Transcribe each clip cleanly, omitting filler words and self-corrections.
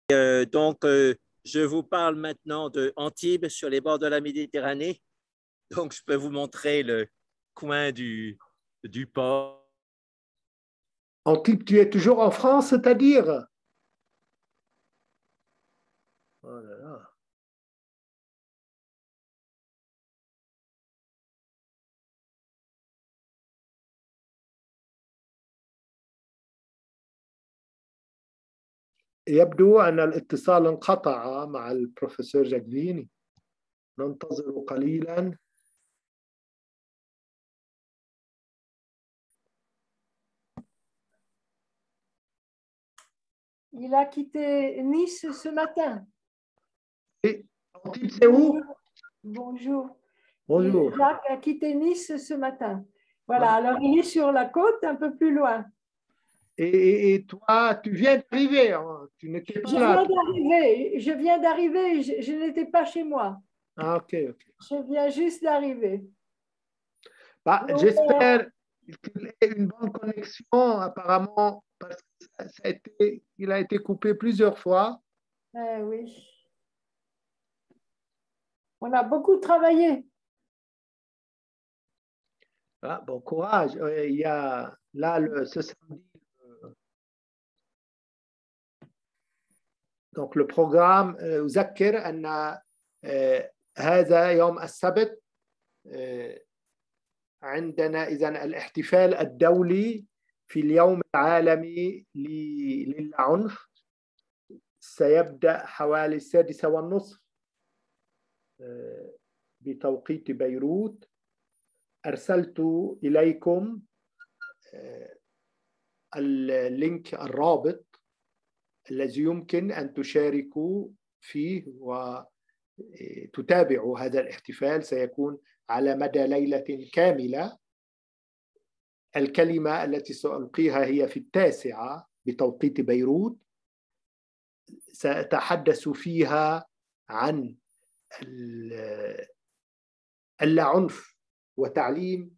Je vous parle maintenant de Antibes, sur les bords de la Méditerranée. Donc, je peux vous montrer le coin du port. Antibes, tu es toujours en France, c'est-à-dire? Oh là là. يبدو أن الاتصال انقطع مع البروفيسور جاكفيني. ننتظر قليلا. Il a quitté Nice ce matin. Et Antibes, c'est où? Bonjour. Bonjour. Jacques a quitté Nice ce matin. Voilà, alors il est sur la côte, un peu plus loin. Et toi, tu viens d'arriver, hein? Tu n'étais pas là. Je viens d'arriver, je n'étais pas chez moi. Ah, ok, ok. Je viens juste d'arriver. Bah, j'espère qu'il ait une bonne connexion, apparemment, parce qu'il a été coupé plusieurs fois. Oui. On a beaucoup travaillé. Ah, bon courage. Il y a là ce samedi. Donc le programme أذكر أن هذا يوم السبت عندنا إذن الاحتفال الدولي في اليوم العالمي للعنف. سيبدأ حوالي 6:30 بتوقيت بيروت. أرسلت إليكم اللينك الرابط الذي يمكن أن تشاركوا فيه وتتابعوا هذا الاحتفال. سيكون على مدى ليلة كاملة. الكلمة التي سألقيها هي في 9 بتوقيت بيروت. سأتحدث فيها عن اللاعنف وتعليم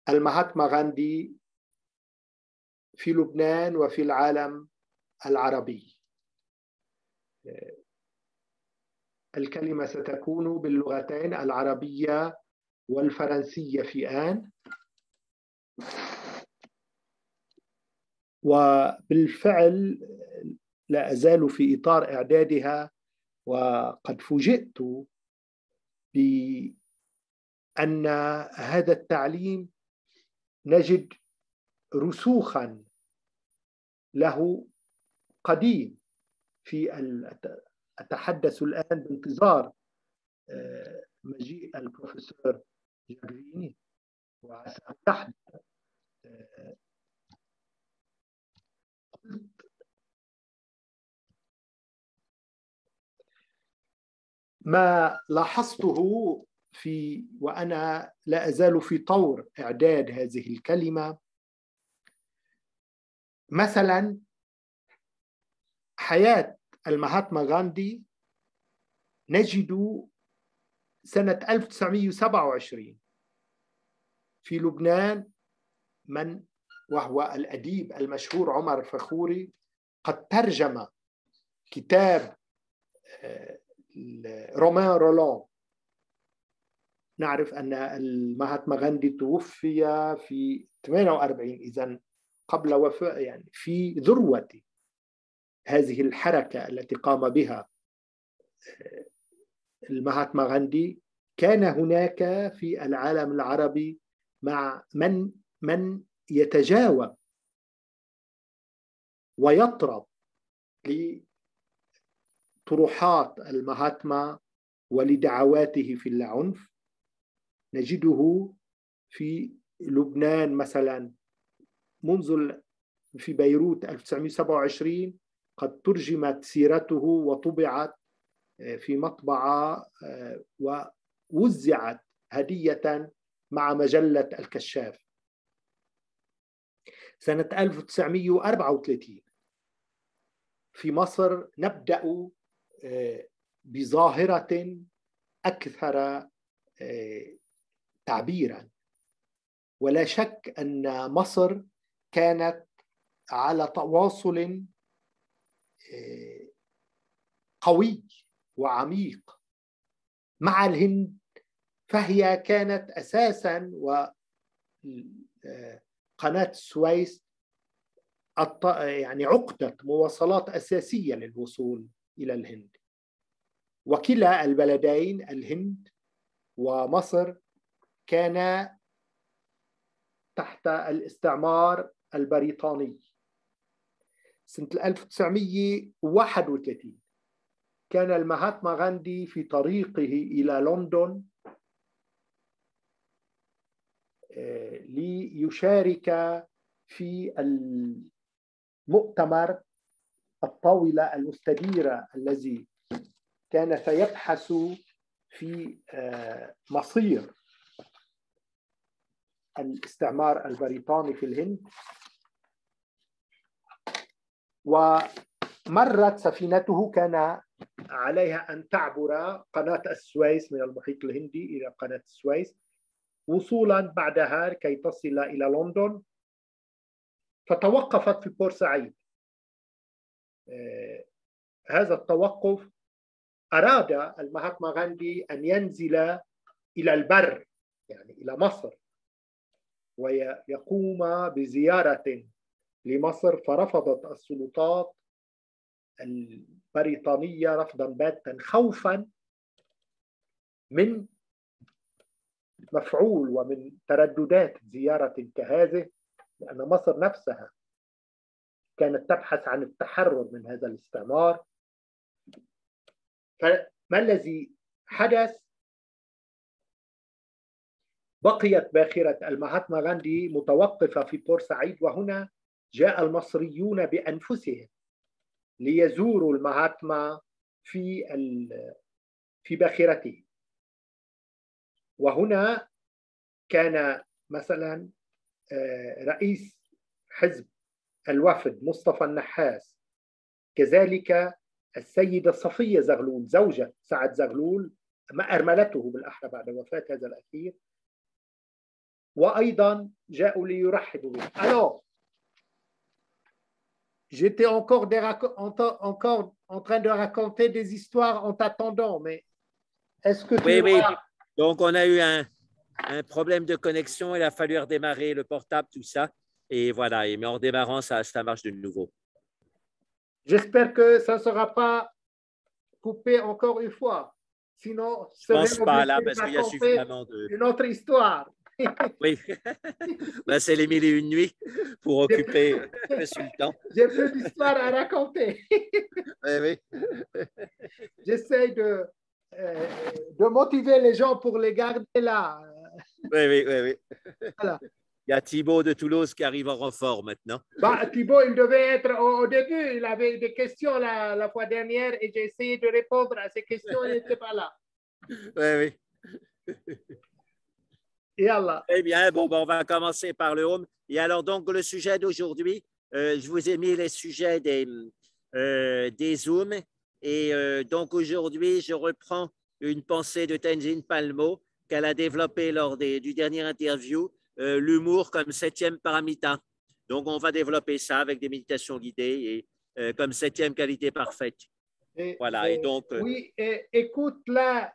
المهاتما غاندي في لبنان وفي العالم العربي. الكلمة ستكون باللغتين العربية والفرنسية في آن. وبالفعل لا أزال في إطار إعدادها، وقد فوجئت بأن هذا التعليم نجد رسوخا له قديم. أتحدث الآن بانتظار مجيء البروفيسور جاكفيني وسأحدث. ما لاحظته وأنا لا أزال في طور إعداد هذه الكلمة، مثلا حياة المهاتما غاندي نجد سنة 1927 في لبنان وهو الأديب المشهور عمر الفخوري قد ترجم كتاب رومان رولان. نعرف أن المهاتما غاندي توفي في 48، إذن قبل وفاة، يعني في ذروة هذه الحركة التي قام بها المهاتما غاندي. كان هناك في العالم العربي مع من يتجاوب ويطرد لطروحات المهاتما ولدعواته في العنف. نجده في لبنان مثلا في بيروت 1927 قد ترجمت سيرته وطبعت في مطبعة ووزعت هدية مع مجلة الكشاف. سنة 1934 في مصر نبدأ بظاهرة أكثر تعبيرا، ولا شك أن مصر كانت على تواصل قوي وعميق مع الهند، فهي كانت أساساً وقناة السويس يعني عقدة مواصلات أساسية للوصول إلى الهند. وكلا البلدين الهند ومصر كان تحت الاستعمار البريطاني. سنة 1931 كان المهاتما غاندي في طريقه إلى لندن ليشارك في المؤتمر الطاولة المستديرة الذي كان سيبحث في مصير الاستعمار البريطاني في الهند. ومرت سفينته كان عليها أن تعبر قناة السويس من المحيط الهندي إلى قناة السويس وصولا بعدها كي تصل إلى لندن، فتوقفت في بورسعيد. هذا التوقف أراد المهاتما غاندي أن ينزل إلى البر، يعني إلى مصر، ويقوم بزيارة لمصر، فرفضت السلطات البريطانية رفضا باتا خوفا من مفعول ومن ترددات زيارة كهذه، لأن مصر نفسها كانت تبحث عن التحرر من هذا الاستعمار. فما الذي حدث؟ بقيت باخرة المهاتما غاندي متوقفة في بورسعيد، وهنا جاء المصريون بأنفسهم ليزوروا المهاتما في باخرته. وهنا كان مثلا رئيس حزب الوفد مصطفى النحاس، كذلك السيدة صفية زغلول زوجة سعد زغلول، ما أرملته بالأحرى بعد وفاة هذا الأخير، وأيضا جاءوا ليرحبوا به. Alors, j'étais encore en train de raconter des histoires en t'attendant, mais est-ce que tu... Oui. Donc, on a eu un problème de connexion. Il a fallu redémarrer le portable, tout ça. Et voilà. Mais en redémarrant, ça marche de nouveau. J'espère que ça ne sera pas coupé encore une fois. Sinon, je ne pense pas là, parce qu'il y a suffisamment de... une autre histoire. Oui, ben, c'est les 1001 nuits pour occuper le sultan. J'ai plus d'histoires à raconter. Oui. J'essaie de motiver les gens pour les garder là. Oui. Voilà. Il y a Thibaut de Toulouse qui arrive en renfort maintenant. Bah, Thibaut, il devait être au début. Il avait des questions la fois dernière et j'ai essayé de répondre à ces questions. Il n'était pas là. Oui. Et Allah. Eh bien, bon, on va commencer par le home. Et alors, donc, le sujet d'aujourd'hui, je vous ai mis les sujets des Zooms. Et donc, aujourd'hui, je reprends une pensée de Tenzin Palmo qu'elle a développée lors du dernier interview, l'humour comme 7e paramita. Donc, on va développer ça avec des méditations guidées et comme 7e qualité parfaite. Voilà. Et donc, oui, écoute, là,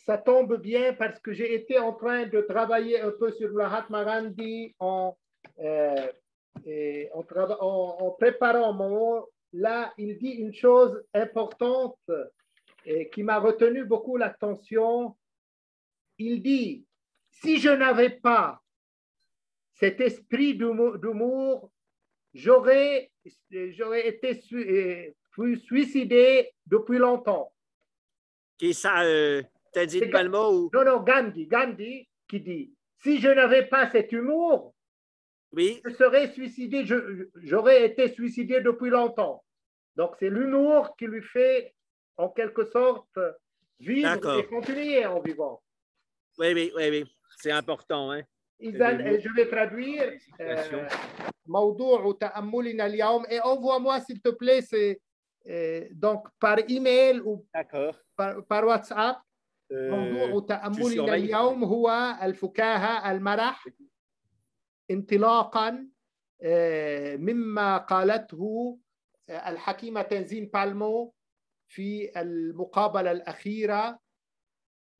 ça tombe bien parce que j'ai été en train de travailler un peu sur le Mahatma Gandhi en préparant mon mot. Là, il dit une chose importante et qui m'a retenu beaucoup l'attention. Il dit, si je n'avais pas cet esprit d'humour, j'aurais été suicidé depuis longtemps. Qui ça Tenzin Palmo ou... Non, Gandhi qui dit, si je n'avais pas cet humour, oui, je serais suicidé, j'aurais été suicidé depuis longtemps. Donc, c'est l'humour qui lui fait, en quelque sorte, vivre et continuer en vivant. Oui, c'est important. Hein. إذن je vais traduire موضوع تأملنا اليوم et envoie-moi s'il te plaît donc par email ou par WhatsApp. موضوع تأملنا اليوم هو الفكاهة المرح انطلاقا مما قالته الحكيمة تنزين بالمو في المقابلة الأخيرة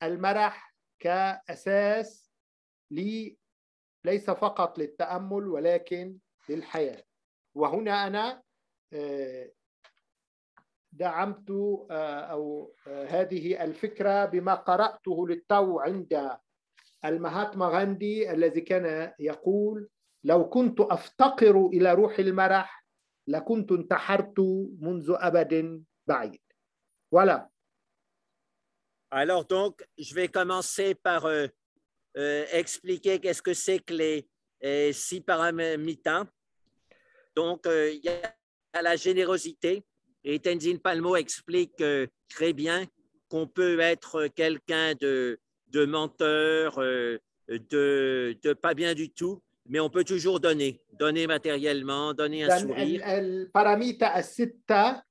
المرح كأساس ليس فقط للتأمل ولكن للحياة. وهنا أنا دعمت أو هذه الفكرة بما قرأته للتو عند المهاتما غاندي الذي كان يقول: لو كنت أفتقر إلى روح المرح لكنت انتحرت منذ أبد بعيد. Voilà. Alors donc, je vais commencer par expliquer qu'est-ce que c'est que les 6 paramitas. Donc, il y a la générosité. Et Tenzin Palmo explique très bien qu'on peut être quelqu'un de menteur, de pas bien du tout, mais on peut toujours donner matériellement, donner un sourire. الباراميتا الستة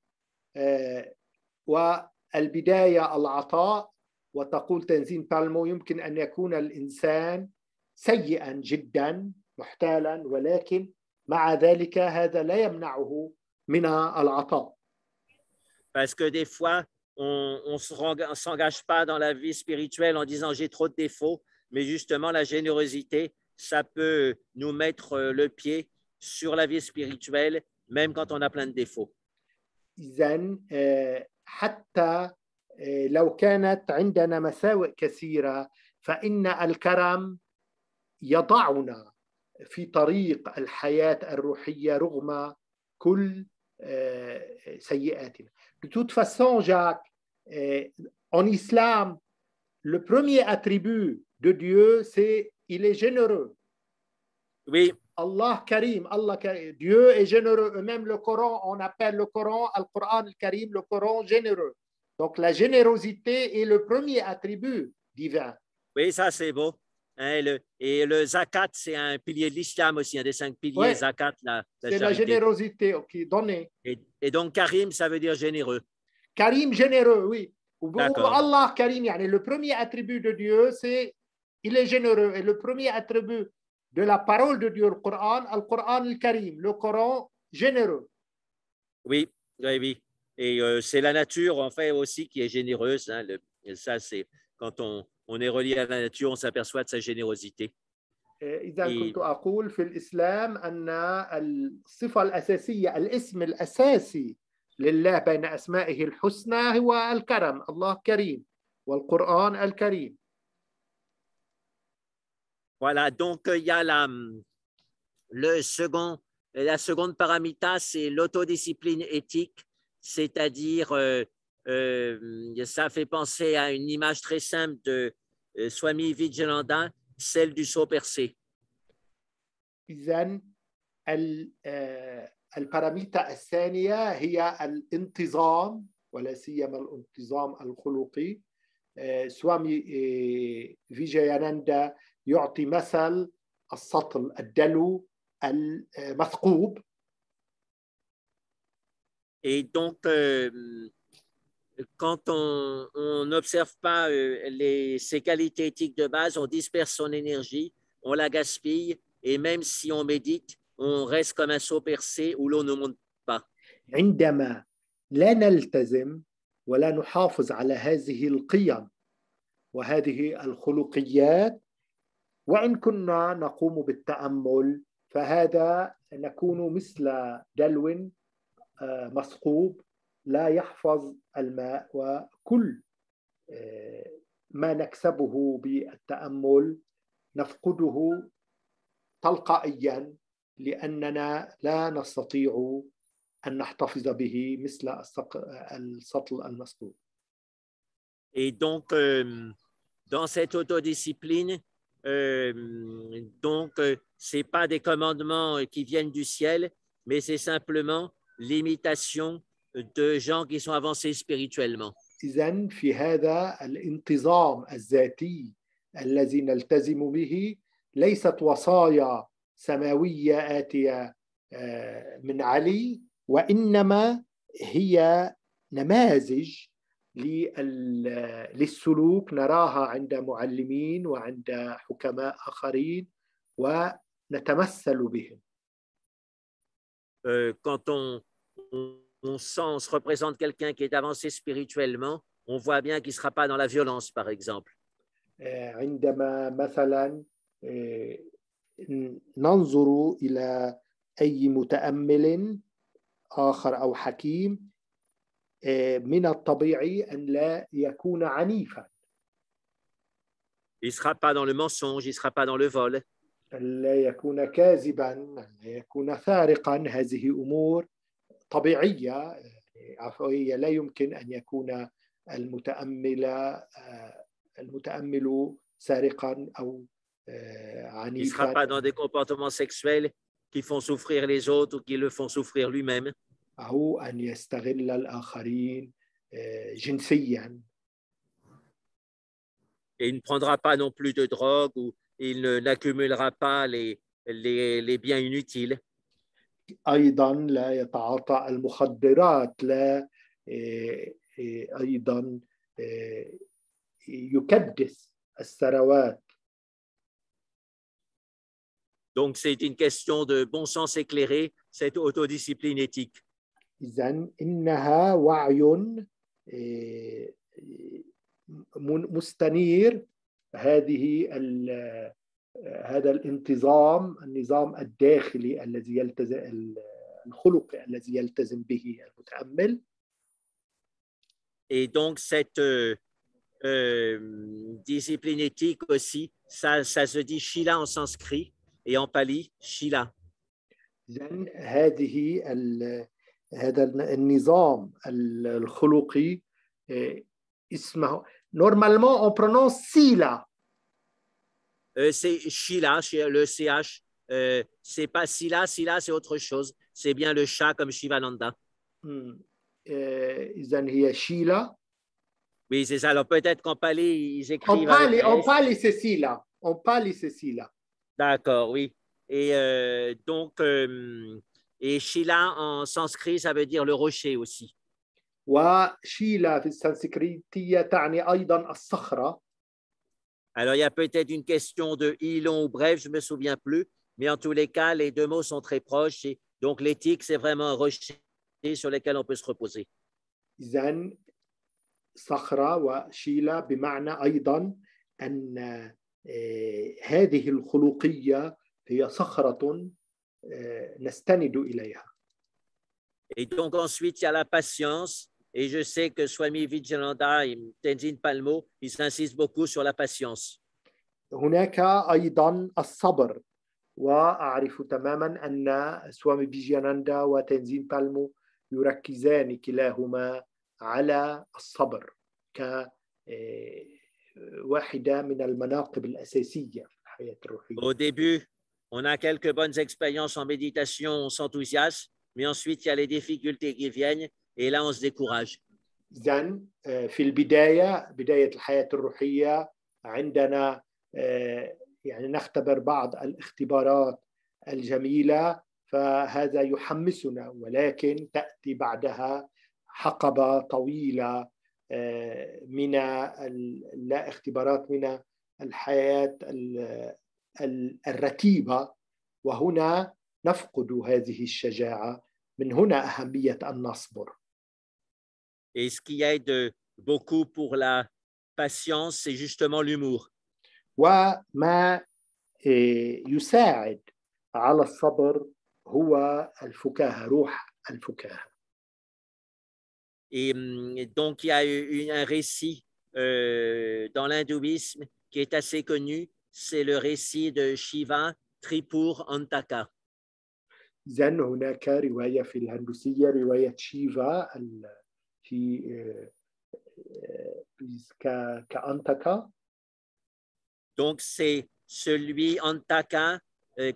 والبداية العطاء. وتقول تنزين بالمو: يمكن أن يكون الإنسان سيئا جدا محتالا ولكن مع ذلك هذا لا يمنعه من العطاء. Parce que des fois, on ne s'engage pas dans la vie spirituelle en disant j'ai trop de défauts, mais justement la générosité, ça peut nous mettre le pied sur la vie spirituelle, même quand on a plein de défauts. إذن حتى لو كانت عندنا مساوئ كثيرة فإن الكرم يضعنا في طريق الحياة الروحية رغم كل سيئاتنا. De toute façon, Jacques, en islam, le premier attribut de Dieu, c'est il est généreux. Oui. Allah Karim, Dieu est généreux. Même le Coran, on appelle le Coran, Al-Quran al-Karim, le Coran généreux. Donc la générosité est le premier attribut divin. Oui, ça c'est beau. Hein, et le zakat, c'est un pilier de l'islam aussi, un des 5 piliers. Ouais, zakat, c'est la générosité, ok, donnée. Et donc Karim, ça veut dire généreux. Karim, généreux, oui. Allah Karim, le premier attribut de Dieu, c'est il est généreux. Et le premier attribut de la parole de Dieu, le Coran, Al-Quran al-Karim, le Coran généreux. Oui, oui, oui. Et c'est la nature, en fait, aussi qui est généreuse. Hein, ça, c'est quand on est relié à la nature, on s'aperçoit de sa générosité. إذا كنت أقول في الإسلام أن الصفة الأساسية، الاسم الأساسي لله بين أسمائه الحسنى هو الكرم. الله كريم والقرآن الكريم. Voilà, donc il y a la seconde paramita, c'est l'autodiscipline éthique, c'est-à-dire ça fait penser à une image très simple de Swami Vivekananda, celle du seau percé. إذن الباراميتا الثانية هي الانتظام ولا سيما الانتظام الخلقي. سوامي فيجياناندا يعطي مثل السطل الدلو المثقوب. Et donc, quand on n'observe pas ces qualités éthiques de base, on disperse son énergie, on la gaspille, et même si on médite, on reste comme un seau percé où l'eau ne monte pas. عندما لا نلتزم ولا نحافظ على هذه القيم وهذه الخلقيات وإن كنا نقوم بالتأمل فهذا نكون مثل دلو مثقوب لا يحفظ الماء. وكل ما نكسبه بالتأمل نفقده تلقائيا لأننا لا نستطيع أن نحتفظ به مثل السطل المثقوب. Et donc, dans cette autodiscipline, ce n'est pas des commandements qui viennent du ciel, mais c'est simplement l'imitation de gens qui sont avancés spirituellement. إذن في هذا الانتظام الذاتي الذي نلتزم به ليست وصايا سماوية آتية من علي، وإنما هي نماذج للسلوك نراها عند معلمين وعند حكماء آخرين ونتمثل بهم. Quand on sent, on se représente quelqu'un qui est avancé spirituellement, on voit bien qu'il ne sera pas dans la violence, par exemple. عندما مثلا ننظر إلى أي متأمل آخر أو حكيم من الطبيعي أن لا يكون عنيفا. Il ne sera pas dans le mensonge, il ne sera pas dans le vol. أن لا يكون كاذبا، أن لا يكون سارقا. هذه أمور طبيعية عفوية. لا يمكن أن يكون المتأمل سارقا أو Il ne عنيفا. sera pas dans des comportements sexuels qui font souffrir les autres ou qui le font souffrir lui-même. أو أن يستغل الآخرين جنسيا. Et il ne prendra pas non plus de drogue ou il n'accumulera pas les biens inutiles. أيضا لا يتعاطى المخدرات، لا أيضا يكدس الثروات. Donc, c'est une question de bon sens éclairé, cette autodiscipline éthique. إذن إنها وعي مستنير. هذا النظام الداخلي الذي يلتزم، الخلق الذي يلتزم به المتأمل. Et donc, cette discipline éthique aussi, ça se dit Shila en sanskrit et en pali, Shila. هذا النظام الخلقي اسمه normalement on prononce Sila. C'est Shila, le CH. C'est pas Sila, Sila c'est autre chose. C'est bien le chat comme Shivananda. إذن هي Shila. Oui, c'est ça. Alors peut-être qu'en pali, ils écrivent. En pali, c'est Sila. En pali, c'est Sila. D'accord, oui. Et donc, et Shila en sanskrit, ça veut dire le rocher aussi. وشيلا في السنسكريتية تعني أيضا الصخرة. Alors, il y a peut-être une question de i long ou bref, je ne me souviens plus, mais en tous les cas, les deux mots sont très proches. Et donc, l'éthique, c'est vraiment un rocher sur lequel on peut se reposer. إذن صخرة وشيلا بمعنى أيضا أن هذه الخلقية هي صخرة نستند إليها. Et donc, ensuite, il y a la patience. Et je sais que Swami Vijayananda et Tenzin Palmo, ils insistent beaucoup sur la patience. هناك أيضا الصبر. وأعرف تماما أن سوامي فيجياناندا وتنزين بالمو يركزان كلاهما على الصبر كواحدة من المناقب الأساسية في الحياة الروحية. Au début, on a quelques bonnes expériences en méditation, on s'enthousiasme, mais ensuite, il y a les difficultés qui viennent et là, on se décourage. إذن في البداية، بداية الحياة الروحية، عندنا يعني نختبر بعض الاختبارات الجميلة، فهذا يحمسنا، ولكن تأتي بعدها حقبة طويلة من لا اختبارات من الحياة الرتيبة، وهنا نفقد هذه الشجاعة. من هنا أهمية أن نصبر. Et ce qui aide beaucoup pour la patience, c'est justement l'humour. وما يساعد على الصبر هو الفكاهة، روح الفكاهة. Et donc, il y a un récit dans l'hindouisme qui est assez connu, c'est le récit de Shiva Tripur Antaka. إذن هناك رواية في الهندوسية، رواية شيفا في كأنتكا. Donc, c'est celui Antaka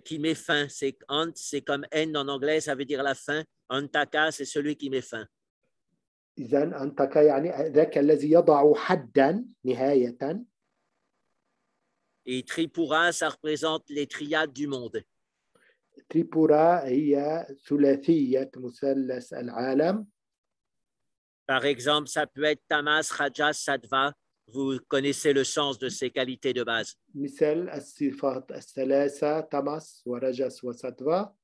qui met fin. C'est Ant, c'est comme N en anglais, ça veut dire la fin. Antaka, c'est celui qui met fin. إذن أنتكا يعني ذاك الذي يضع حدا نهاية. Et Tripura, ça représente les triades du monde. تريبورا هي ثلاثية مثلث العالم. Par exemple, ça peut être Tamas, Rajas, Sattva. Vous connaissez le sens de ces qualités de base. مثل الصفات الثلاثة تمس ورجس وساتفا.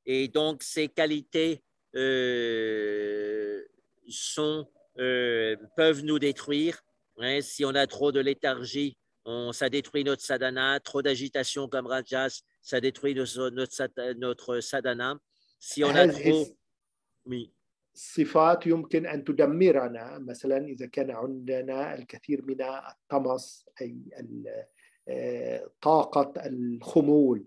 Et donc, ces qualités peuvent nous détruire. Hein, si on a trop de léthargie, ça détruit notre sadhana. Trop d'agitation comme rajas, ça détruit notre sadhana. Si on a trop... Oui. الصفات يمكن أن تدمرنا مثلا إذا كان عندنا الكثير من الطمس أي طاقة الخمول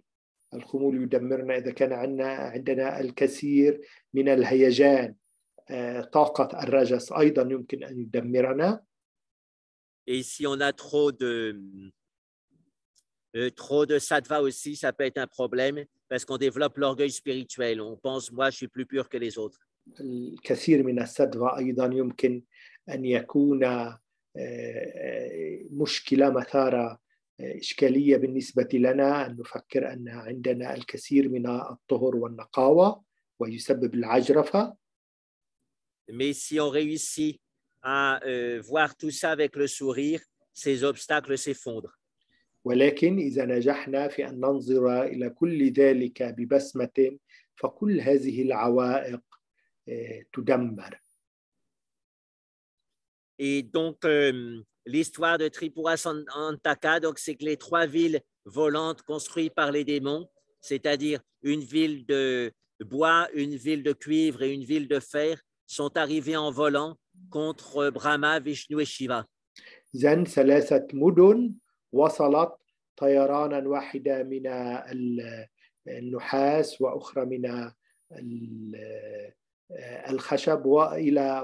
يدمرنا إذا كان عندنا الكثير من الهيجان طاقة الرجس أيضا يمكن أن يدمرنا. Et si on a trop de sattva aussi, ça peut être un problème parce qu'on développe l'orgueil spirituel. On pense, moi, je suis plus pur que les autres. الكثير من السدوى أيضا يمكن أن يكون مشكلة مثارة إشكالية بالنسبة لنا أن نفكر أن عندنا الكثير من الطهر والنقاوة ويسبب العجرفة. Mais si on réussit à voir tout ça avec le sourire, ces obstacles s'effondrent. ولكن إذا نجحنا في أن ننظر إلى كل ذلك ببسمة فكل هذه العوائق تدمر. Et donc, l'histoire de Tripura Antaka, donc c'est que les 3 villes volantes construites par les démons, c'est-à-dire une ville de bois, une ville de cuivre et une ville de fer, sont arrivées en volant contre Brahma, Vishnu et Shiva. إذن 3 مدن وصلت طيرانا واحدة من النحاس وأخرى من الخشب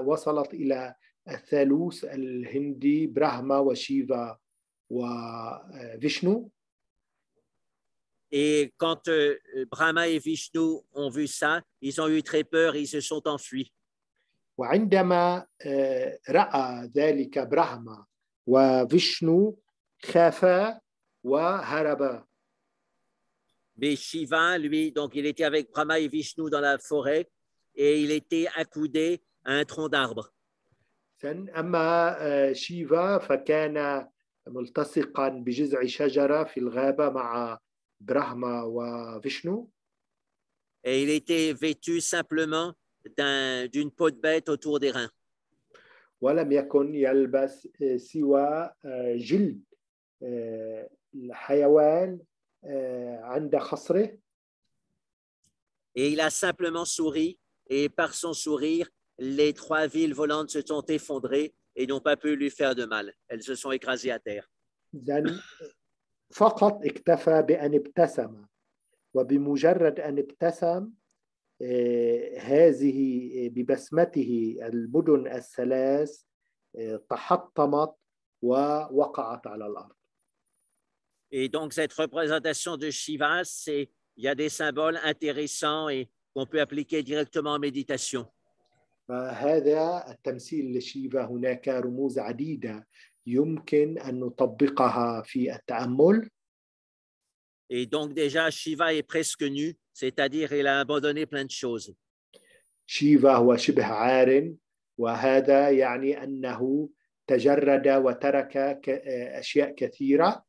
وصلت إلى الثالوث الهندي برهما وشيفا وفيشنو. Et quand Brahma et Vishnu ont vu ça, ils ont eu très peur et ils se sont enfuis. وعندما رأى ذلك برهما وفيشنو خافا وهربا. Mais Shiva, lui, donc il était avec Brahma et Vishnu dans la forêt et il était accoudé à un tronc d'arbre. أما شيفا فكان ملتصقا بجذع شجرة في الغابة مع برهما وفيشنو. Et il était vêtu simplement d'une peau de bête autour des reins. ولم يكن يلبس سوى جلد الحيوان عند خصره. Et il a simplement souri et par son sourire, les 3 villes volantes se sont effondrées et n'ont pas pu lui faire de mal. Elles se sont écrasées à terre. فقط اكتفى بأن ابتسم وبمجرد أن ابتسم هذه ببسمته المدن الثلاث تحطمت ووقعت على الأرض. Et donc cette représentation de Shiva, il y a des symboles intéressants et qu'on peut appliquer directement en méditation. هذا التمثيل لشيفا هناك رموز عديدة يمكن أن نطبقها في التأمل. Et donc déjà, Shiva est presque nu, c'est-à-dire il a abandonné plein de choses. شيفا هو شبه عار وهذا يعني أنه تجرد وترك أشياء كثيرة.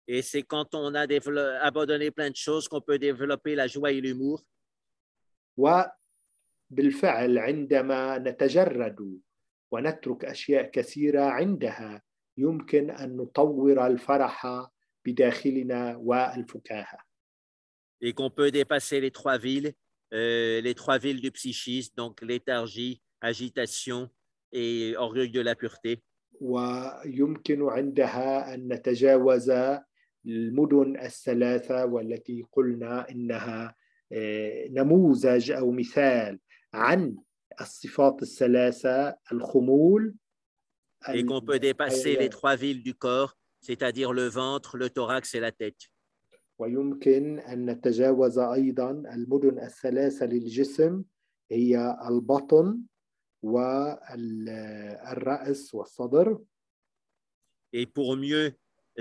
Et c'est quand on a abandonné plein de choses qu'on peut développer la joie et l'humour. وبالفعل عندما نتجرد ونترك أشياء كثيرة عندها يمكن أن نطور الفرح بداخلنا والفكاهة. Et qu'on peut dépasser les 3 villes du psychisme, donc léthargie, agitation et orgueil de la pureté. ويمكن عندها أن نتجاوز المدن الثلاثة والتي قلنا إنها نموذج أو مثال عن الصفات الثلاثة الخمول. Et qu'on peut dépasser les 3 villes du corps, c'est-à-dire le ventre, le thorax et la tête. ويمكن أن نتجاوز أيضا المدن الثلاثة للجسم هي البطن والرأس والصدر. Et pour mieux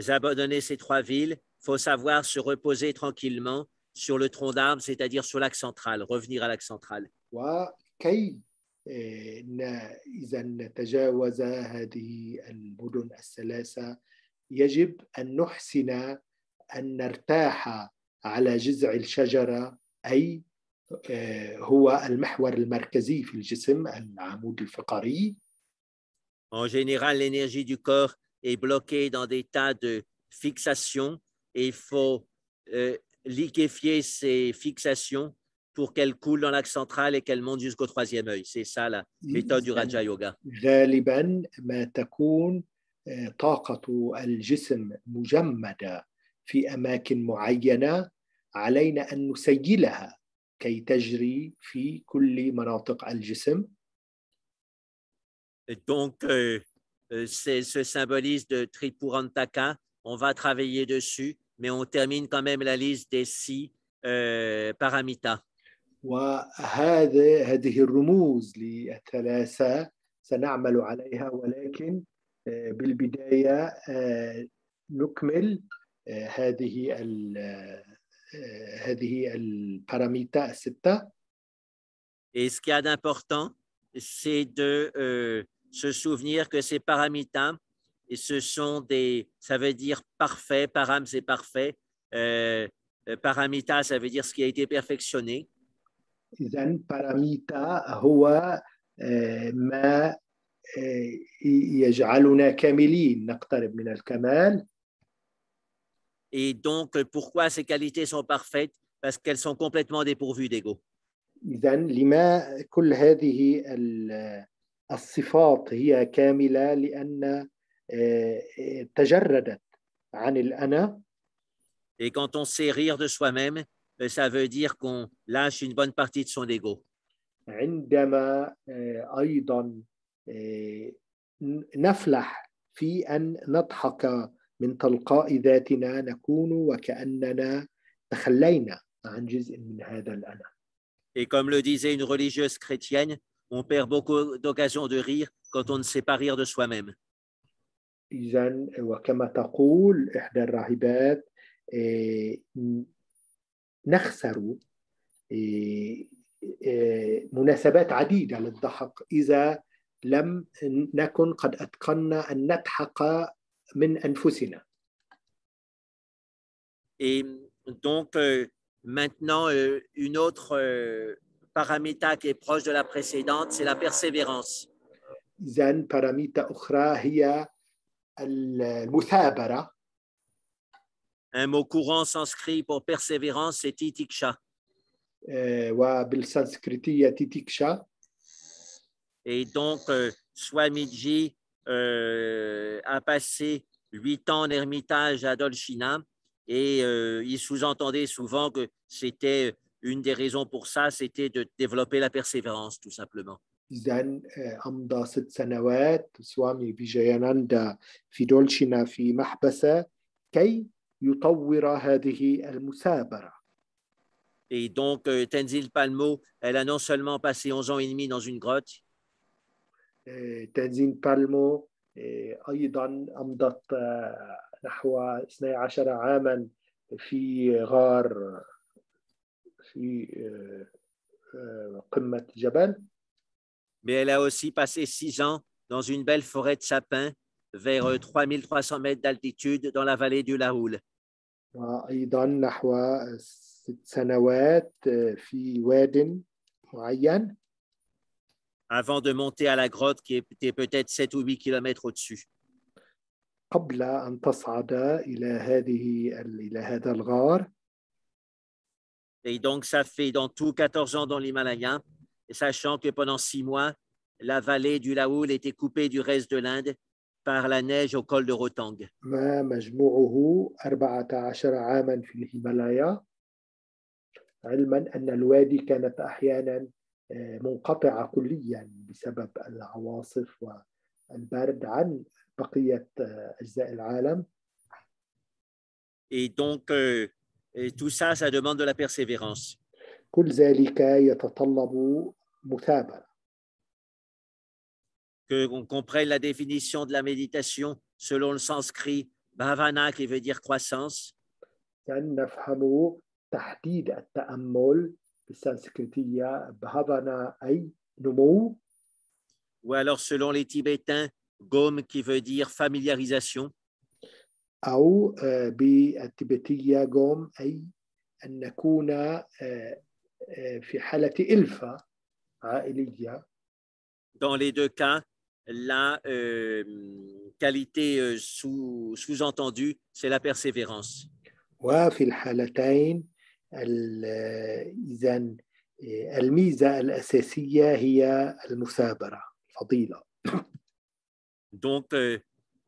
abandonner ces 3 villes, il faut savoir se reposer tranquillement sur le tronc d'arbre, c'est-à-dire sur l'axe central, revenir à l'axe central. وكي إذا نتجاوز هذه المدن الثلاثة يجب أن نحسن أن نرتاح على جذع الشجرة أي هو المحور المركزي في الجسم، العمود الفقري. En général, l'énergie du corps est bloquée dans des tas de fixations et il faut liquéfier ces fixations pour qu'elles coulent dans l'axe central et qu'elles montent jusqu'au troisième œil. C'est ça la méthode du Raja Yoga. غالبا ما تكون طاقة الجسم مجمدة في أماكن معينة، علينا أن نسيلها كي تجري في كل مناطق الجسم. Donc, ce symbolisme de Tripurantaka, on va travailler dessus, mais on termine quand même la liste des 6 paramitas. وهذه الرموز للثلاثة سنعمل عليها، ولكن بالبداية نكمل هذه الباراميتا الستة. Et ce qu'il y a d'important, c'est de se souvenir que ces paramitas, ça veut dire parfait, param c'est parfait, paramita ça veut dire ce qui a été perfectionné. إذن باراميتا هو ما يجعلنا كاملين، نقترب من الكمال. Et donc, pourquoi ces qualités sont parfaites? Parce qu'elles sont complètement dépourvues d'ego. إذن لما كل هذه الصفات هي كاملة؟ لأن تجردت عن الأنا. Et quand on sait rire de soi-même, ça veut dire qu'on lâche une bonne partie de son ego. عندما أيضا نفلح في أن نضحك من تلقاء ذاتنا، نكون وكأننا تخلينا عن جزء من هذا الأنا. Et comme le disait une religieuse chrétienne, on perd beaucoup d'occasions de rire quand on ne sait pas rire de soi-même. إذن وكما تقول إحدى الراهبات، نخسر مناسبات عديدة للضحك إذا لم نكن قد أتقنا أن نضحك من أنفسنا. Et donc, maintenant, une autre paramita qui est proche de la précédente, c'est la persévérance. إذن باراميتا أخرى هي المثابرة. Un mot courant sanskrit pour persévérance, c'est titiksha. وبالسنسكريتية تيتيكشا. Et donc, Swamiji a passé 8 ans en ermitage à Dolchina et il sous-entendait souvent que c'était une des raisons pour ça, c'était de développer la persévérance, tout simplement. إذن أمضى 6 سنوات سوامي فيجياناندا في دولشينا في محبسة كي يطور هذه المثابرة. Et donc, Tenzin Palmo, elle a non seulement passé 11 ans et demi dans une grotte, تنزين بالمو أيضا أمضت نحو 12 عاما في غار في قمة جبل. mais elle a aussi passé 6 ans dans une belle forêt de sapins vers 3300 mètres d'altitude dans la vallée du Laoul. وأيضا نحو 6 سنوات في واد معين. Avant de monter à la grotte qui était peut-être 7 ou 8 kilomètres au-dessus. قبل أن تصعد إلى هذا الغار. Et donc, ça fait dans tout 14 ans dans l'Himalaya, sachant que pendant 6 mois, la vallée du Laoul était coupée du reste de l'Inde par la neige au col de Rotang. ما مجموعه 14 عاما في الهيمالايا، علما أن الوادي كانت أحيانا منقطعة كليا بسبب العواصف والبرد عن بقية أجزاء العالم. Et donc, tout ça, ça demande de la persévérance. كل ذلك يتطلب مثابرة. Qu'on comprenne la définition de la méditation selon le sanskrit bhavana qui veut dire croissance. نفهم تحديد التأمل بالسنسكريتية بhavana أي نمو. Ou alors selon les Tibétains, gom qui veut dire familiarisation. أو بالتبتية gom أي أن نكون في حالة إلفة عائلية. Dans les deux cas, la qualité sous-entendue, c'est la persévérance. وفي الحالتين إذن الميزة الأساسية هي المثابرة، الفضيلة. Donc,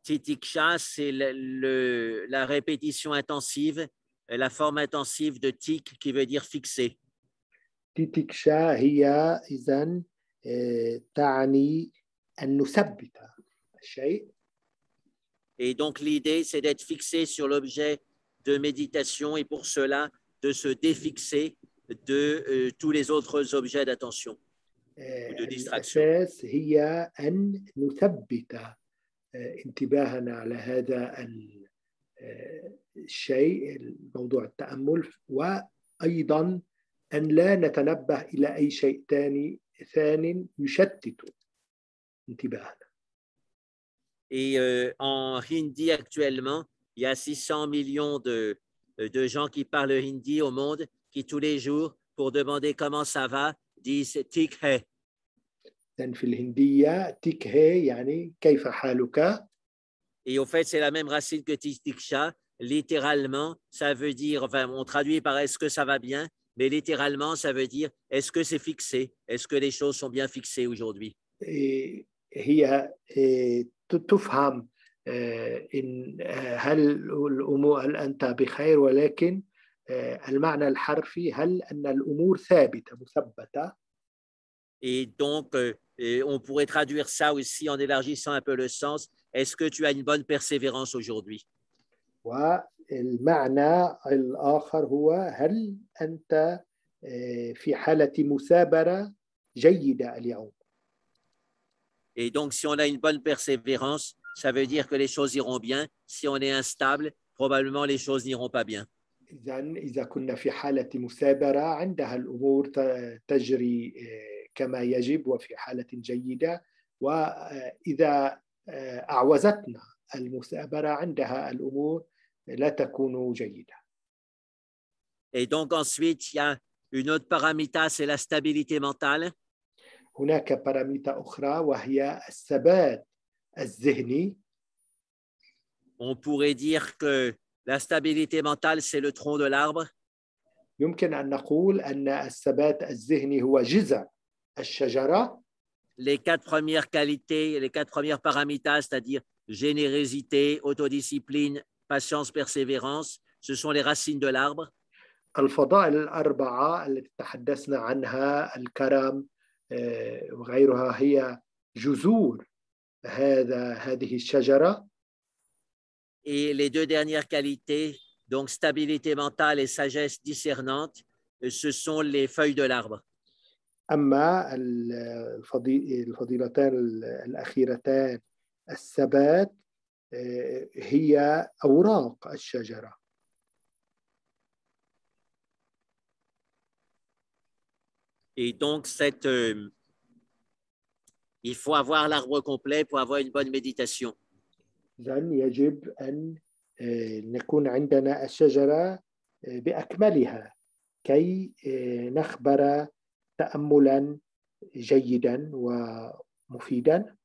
titiksha, c'est la répétition intensive, la forme intensive de tik qui veut dire fixer. تيتيكشا هي إذن تعني أن نثبت الشيء. Et donc, l'idée, c'est d'être fixé sur l'objet de méditation et pour cela, de se défixer de tous les autres objets d'attention ou de distraction. الأساس هي أن نثبت انتباهنا على هذا الشيء، موضوع التأمل، وأيضا أن لا نتنبه إلى أي شيء ثاني يشتت انتباهنا. Et en hindi actuellement, il y a 600 millions de gens qui parlent hindi au monde, qui tous les jours, pour demander comment ça va, disent tik hai. في الهندية تيك هي يعني كيف حالك. Et au fait, c'est la même racine que titiksha. Littéralement, ça veut dire, enfin, on traduit par est-ce que ça va bien, mais littéralement, ça veut dire est-ce que c'est fixé? Est-ce que les choses sont bien fixées aujourd'hui? هي تفهم إن هل أنت بخير، ولكن المعنى الحرفي هل أن الأمور ثابتة مثبتة. Et donc, on pourrait traduire ça aussi en élargissant un peu le sens. Est-ce que tu as une bonne persévérance aujourd'hui? والمعنى الآخر هو هل أنت في حالة مثابرة جيدة اليوم. Et donc, si on a une bonne persévérance, ça veut dire que les choses iront bien. Si on est instable, probablement les choses n'iront pas bien. إذا كنا في حالة مثابرة عندها الأمور تجري كما يجب وفي حالة جيدة، وإذا أعوزتنا المثابرة عندها الأمور لا تكون جيدة. Et donc ensuite, il y a une autre paramita, c'est la stabilité mentale. هناك باراميتا أخرى وهي الثبات الذهني. On pourrait dire que la stabilité mentale, c'est le tronc de l'arbre. يمكن أن نقول أن الثبات الذهني هو جذع الشجرة. Les quatre premières qualités, les quatre premières paramitas, c'est-à-dire générosité, autodiscipline, patience, persévérance, ce sont les racines de l'arbre. الفضائل الأربعة التي تحدثنا عنها، الكرم وغيرها، هي جذور هذه الشجرة. Et les deux dernières qualités, donc stabilité mentale et sagesse discernante, ce sont les feuilles de l'arbre. أما الفضيلتان الأخيرتان الثبات هي أوراق الشجرة. Et donc, il faut avoir l'arbre complet pour avoir une bonne méditation. إذن يجب أن نكون عندنا الشجرة بأكملها كي نخبر تأملا جيدا ومفيدا.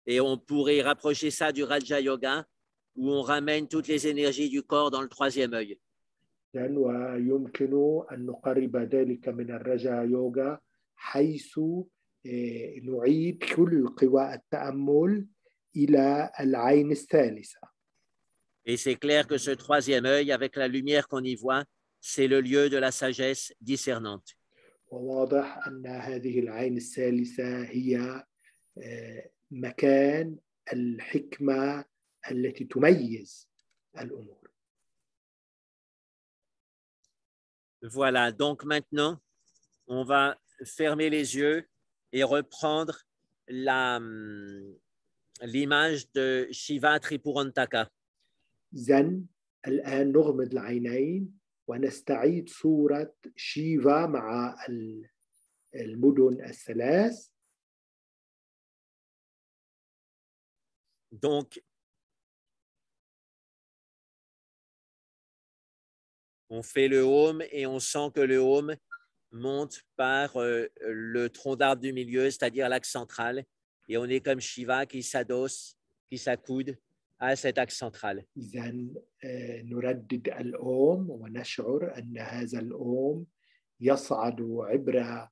Et on pourrait rapprocher ça du Raja Yoga, où on ramène toutes les énergies du corps dans le troisième œil. ويمكن أن نقرب ذلك من الرجا يوغا، حيث نعيد كل قوى التأمل إلى العين الثالثة. Et c'est clair que ce troisième œil, avec la lumière qu'on y voit, c'est le lieu de la sagesse discernante. وواضح أن هذه العين الثالثة هي مكان الحكمة التي تميز الأمور. Voilà, donc maintenant, on va fermer les yeux et reprendre l'image de Shiva Tripurantaka. إذن الآن نغمض العينين ونستعيد صورة شيفا مع المدن الثلاث. Donc, on fait le home et on sent que le home monte par le tronc d'arbre du milieu, c'est-à-dire l'axe central, et on est comme Shiva qui s'adosse, qui s'accoude à cet axe central. إذا نردد الأوم ونشعر أن هذا الأوم يصعد عبر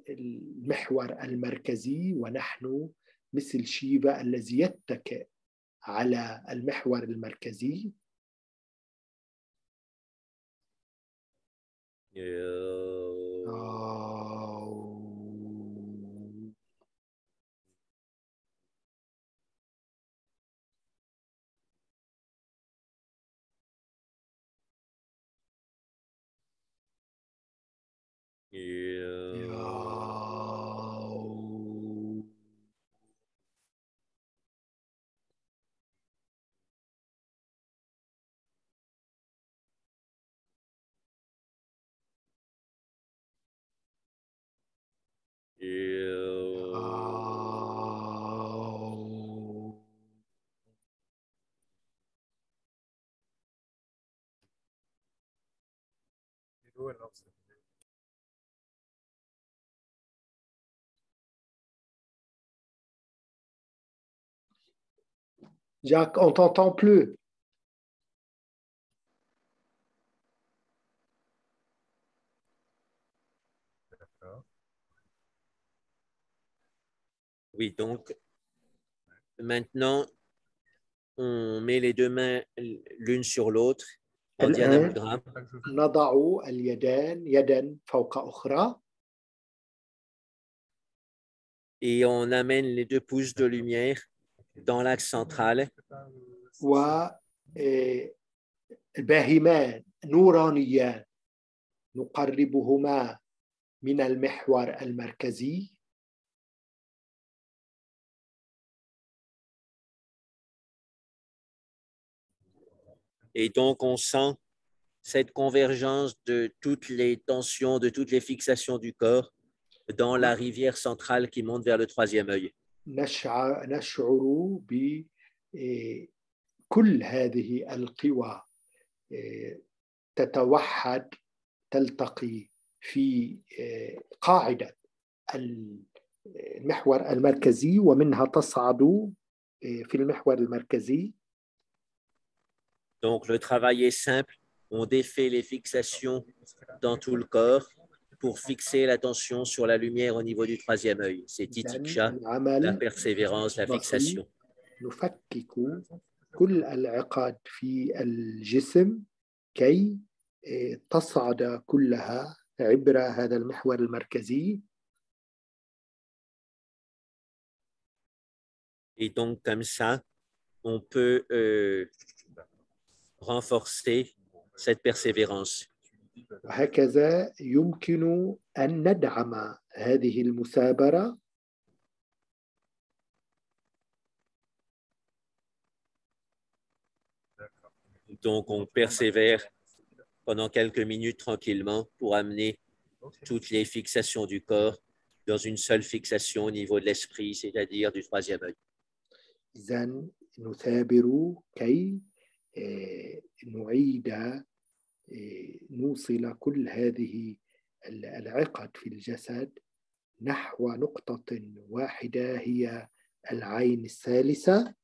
المحور المركزي ونحن مثل شيفا الذي يتكئ على المحور المركزي. Jacques, on t'entend plus. Oui, donc maintenant, on met les deux mains l'une sur l'autre en dianogramme. نضع اليدان يدا فوق أخرى. Et on amène les deux pouces de lumière dans l'axe central. والباهمان نورانيان نقربهما من المحور المركزي. Et donc, on sent cette convergence de toutes les tensions, de toutes les fixations du corps dans la rivière centrale qui monte vers le troisième œil. نشعر بكل هذه القوى تتوحد تلتقي في قاعدة المحور المركزي ومنها تصعد في المحور المركزي. Donc, le travail est simple. On défait les fixations dans tout le corps pour fixer l'attention sur la lumière au niveau du troisième œil. C'est titiksha, la persévérance, la fixation. نفكك كل العقد في الجسم كي تصعد كلها عبر هذا المحور المركزي. Et donc, comme ça, on peut renforcer cette persévérance. وهكذا يمكن أن ندعم هذه المثابرة. Donc, on persévère pendant quelques minutes tranquillement pour amener toutes les fixations du corps dans une seule fixation au niveau de l'esprit, c'est-à-dire du troisième œil. إذن نثابر كي نعيد نوصل كل هذه العقد في الجسد نحو نقطة واحدة هي العين الثالثة.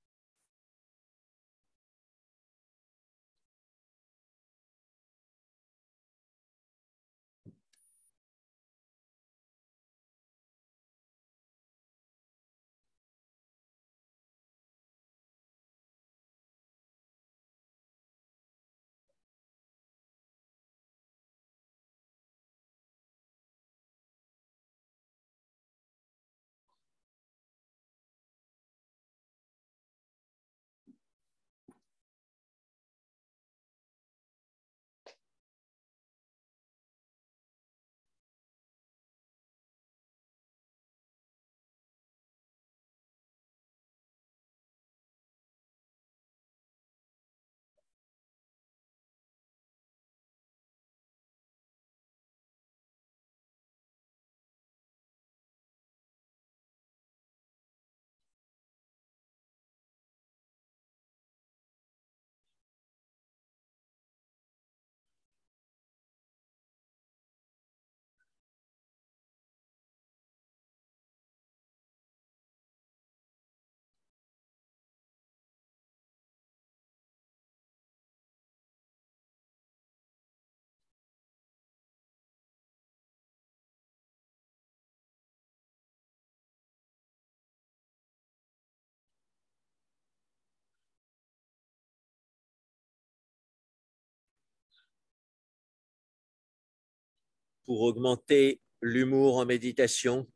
Pour augmenter l'humour en méditation,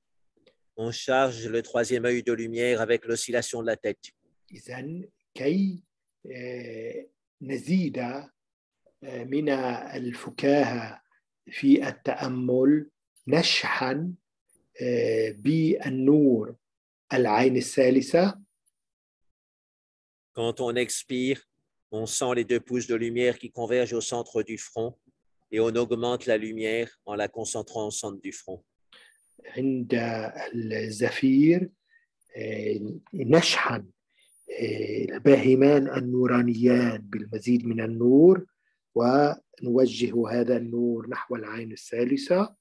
on charge le troisième œil de lumière avec l'oscillation de la tête. إذن كي نزيد من الفكاهة في التأمل نشحن بالنور العين الثالثة. Quand on expire, on sent les deux pouces de lumière qui convergent au centre du front et on augmente la lumière en la concentrant au centre du front. عند الزفير نشحن الباهمان النورانيان بالمزيد من النور ونوجه هذا النور نحو العين الثالثة.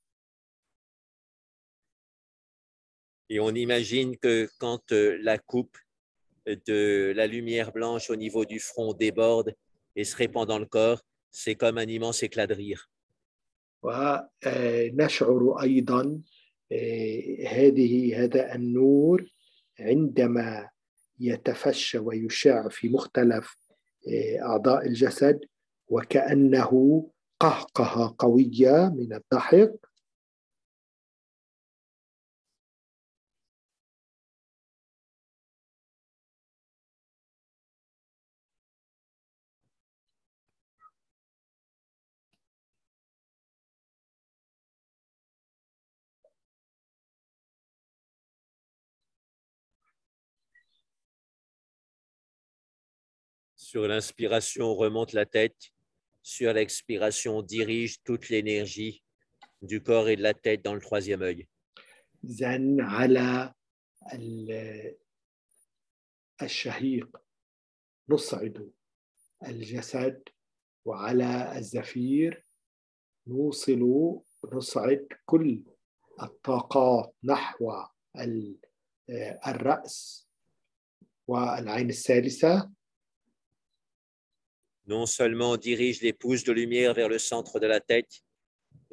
Et on imagine que quand la coupe de la lumière blanche au niveau du front déborde et se répand dans le corps, c'est comme un immense éclat de rire. ونشعر أيضا هذا النور عندما يتفشى ويشع في مختلف أعضاء الجسد وكأنه قهقهة قوية من الضحك. Sur l'inspiration, on remonte la tête. Sur l'expiration, on dirige toute l'énergie du corps et de la tête dans le troisième œil. إذن على الشهيق نصعد الجسد وعلى الزفير نصعد كل الطاقات نحو الرأس والعين الثالثة. Non seulement on dirige les pouces de lumière vers le centre de la tête,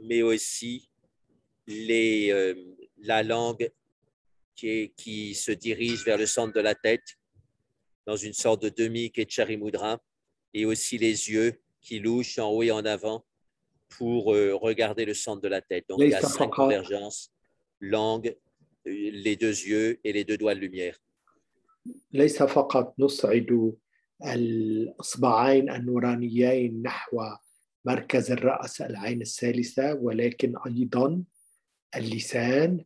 mais aussi la langue qui se dirige vers le centre de la tête dans une sorte de demi-Ketchari Mudra, et aussi les yeux qui louchent en haut et en avant pour regarder le centre de la tête. Donc, il y a 5 convergences, langue, les deux yeux et les deux doigts de lumière. ليس فقط نصعد الإصبعين النورانيين نحو مركز الرأس العين الثالثة ولكن أيضا اللسان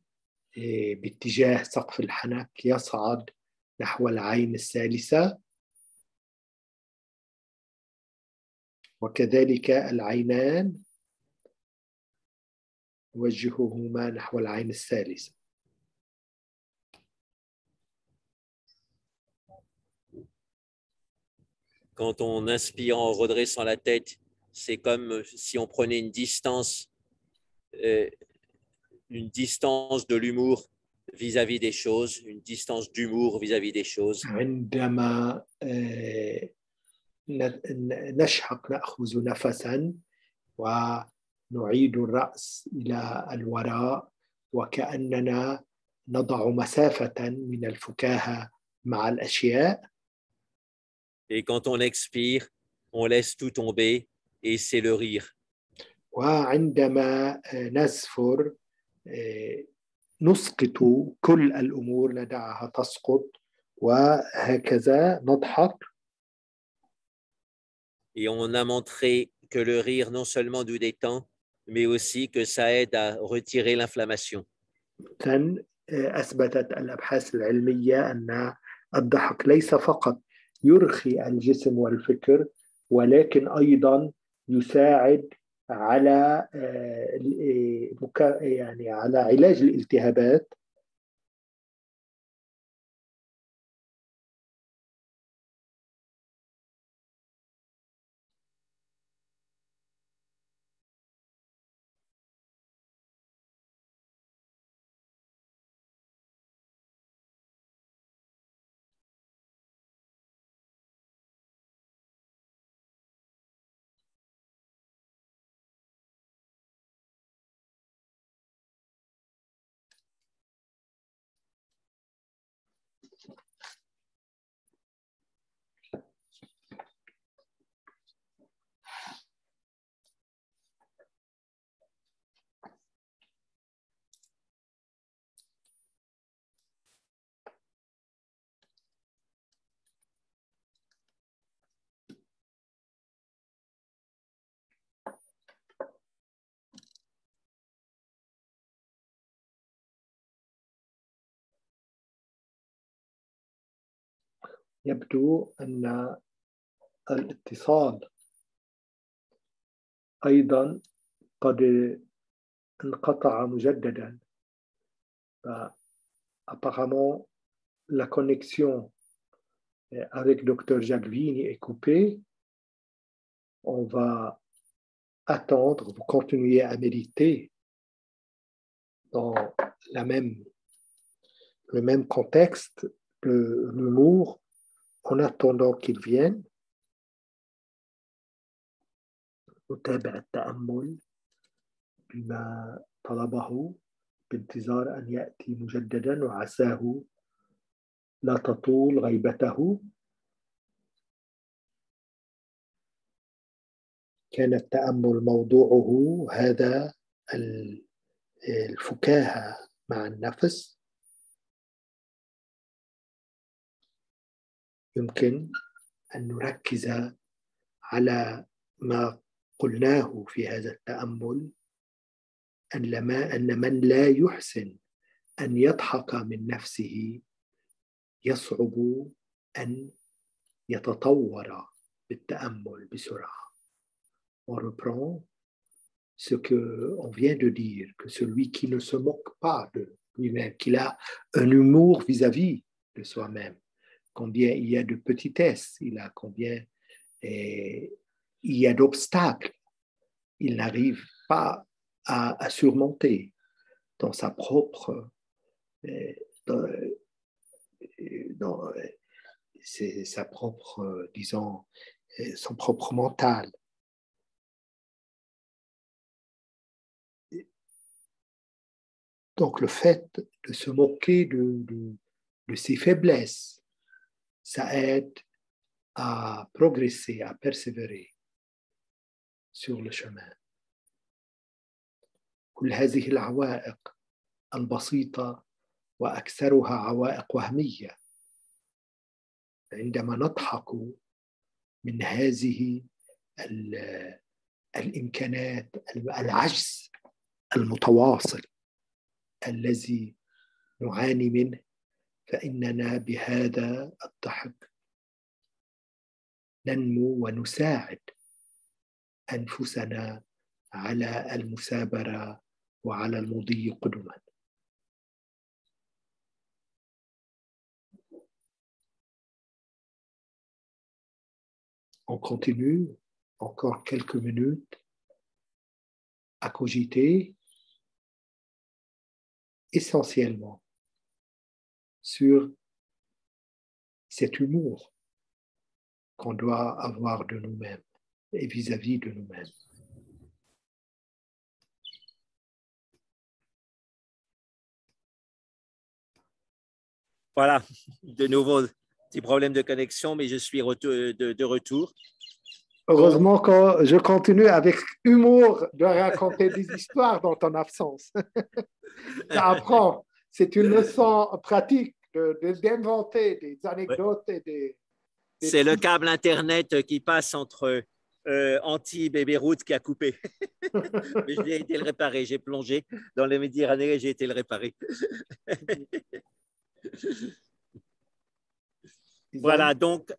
باتجاه سقف الحنك يصعد نحو العين الثالثة وكذلك العينان نوجههما نحو العين الثالثة. Quand on inspire en redressant la tête, c'est comme si on prenait une distance de l'humour vis-à-vis des choses, une distance d'humour vis-à-vis des choses. عندما نشهق نأخذ نفسا ونعيد الرأس إلى الوراء وكأننا نضع مسافة من الفكاهة مع الأشياء. Et quand on expire, on laisse tout tomber et c'est le rire. وعندما نزفر نسقط كل الأمور ندعها تسقط وهكذا نضحك. Et on a montré que le rire non seulement nous détend, mais aussi que ça aide à retirer l'inflammation. أثبتت الأبحاث العلمية أن الضحك ليس فقط يرخي الجسم والفكر ولكن أيضا يساعد على يعني على علاج الالتهابات. يبدو أن الاتصال أيضا قد انقطع مجددا. Apparemment, la connexion avec Dr. Jacques Vigne est coupée. On va attendre, vous continuez à méditer dans le même contexte de l'humour en attendant qu'il vienne. نتابع التأمل بما طلبه بانتظار أن يأتي مجددا وعساه لا تطول غيبته. كان التأمل موضوعه هذا الفكاهة مع النفس. يمكن أن نركز على ما قلناه في هذا التأمل أن من لا يحسن أن يضحك من نفسه يصعب أن يتطور بالتأمل بسرعة. On reprend ce qu'on vient de dire, que celui qui ne se moque pas de lui-même, qu'il a un humour vis-à-vis de soi-même, combien il y a de petitesses, combien il y a d'obstacles, il n'arrive pas à surmonter dans sa propre disons, son propre mental. Donc le fait de se moquer de ses faiblesses, ça aide à progresser, à persévérer sur le chemin. كل هذه العوائق البسيطة وأكثرها عوائق وهمية. عندما نضحك من هذه الإمكانات، العجز المتواصل الذي نعاني منه، فإننا بهذا الضحك ننمو ونساعد أنفسنا على المثابرة وعلى المضي قدما. On continue encore quelques minutes à cogiter essentiellement sur cet humour qu'on doit avoir de nous-mêmes et vis-à-vis de nous-mêmes. Voilà, de nouveau, petit problème de connexion, mais je suis de retour. Heureusement que je continue avec humour de raconter des histoires dans ton absence. Ça apprend. C'est une leçon pratique d'inventer des anecdotes et des C'est le câble Internet qui passe entre Antibes et Beyrouth qui a coupé. Mais j'ai été le réparer. J'ai plongé dans les Méditerranée et j'ai été le réparer. Voilà, donc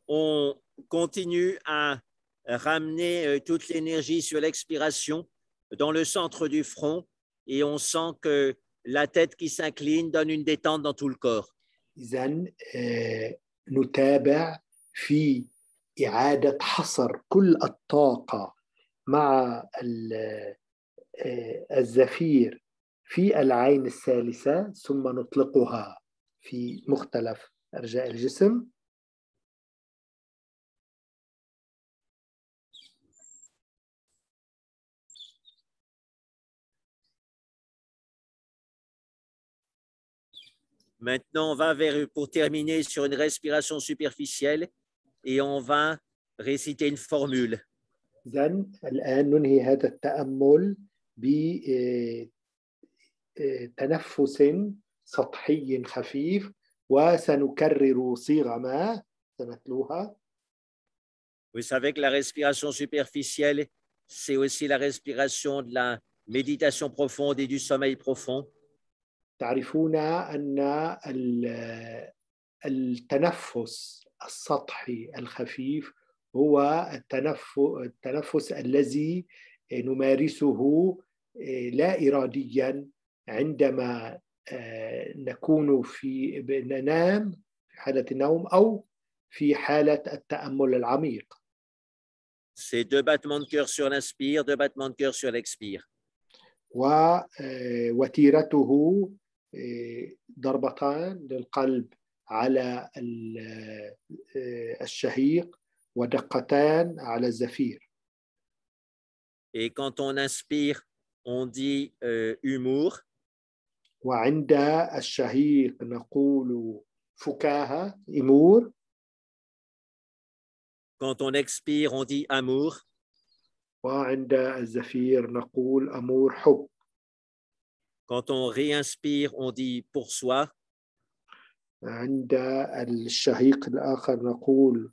on continue à ramener toute l'énergie sur l'expiration dans le centre du front et on sent que la tête qui s'incline donne une détente dans tout le corps. إذن نتابع في إعادة حصر كل الطاقة مع الزفير في العين الثالثة ثم نطلقها في مختلف أرجاء الجسم. Maintenant, on va pour terminer sur une respiration superficielle et on va réciter une formule. إذن الآن ننهي هذا التأمل بتنفس سطحي خفيف وسنكرر صيغة ما سنتلوها. Vous savez que la respiration superficielle, c'est aussi la respiration de la méditation profonde et du sommeil profond. تعرفون أن التنفس السطحي الخفيف هو التنفس الذي نمارسه لا إراديا عندما نكون ننام في حالة النوم أو في حالة التأمل العميق. C'est 2 battements de cœur sur l'inspire, 2 battements de cœur sur l'expire. ووتيرته ضربتان للقلب على الشهيق ودقتان على الزفير. Et quand on inspire, on dit humour. وعند الشهيق نقول فكاهة إمور. Quand on expire, on dit amour. وعند الزفير نقول أمور حب. Quand on réinspire, on dit pour soi. عند الشهيق الآخر نقول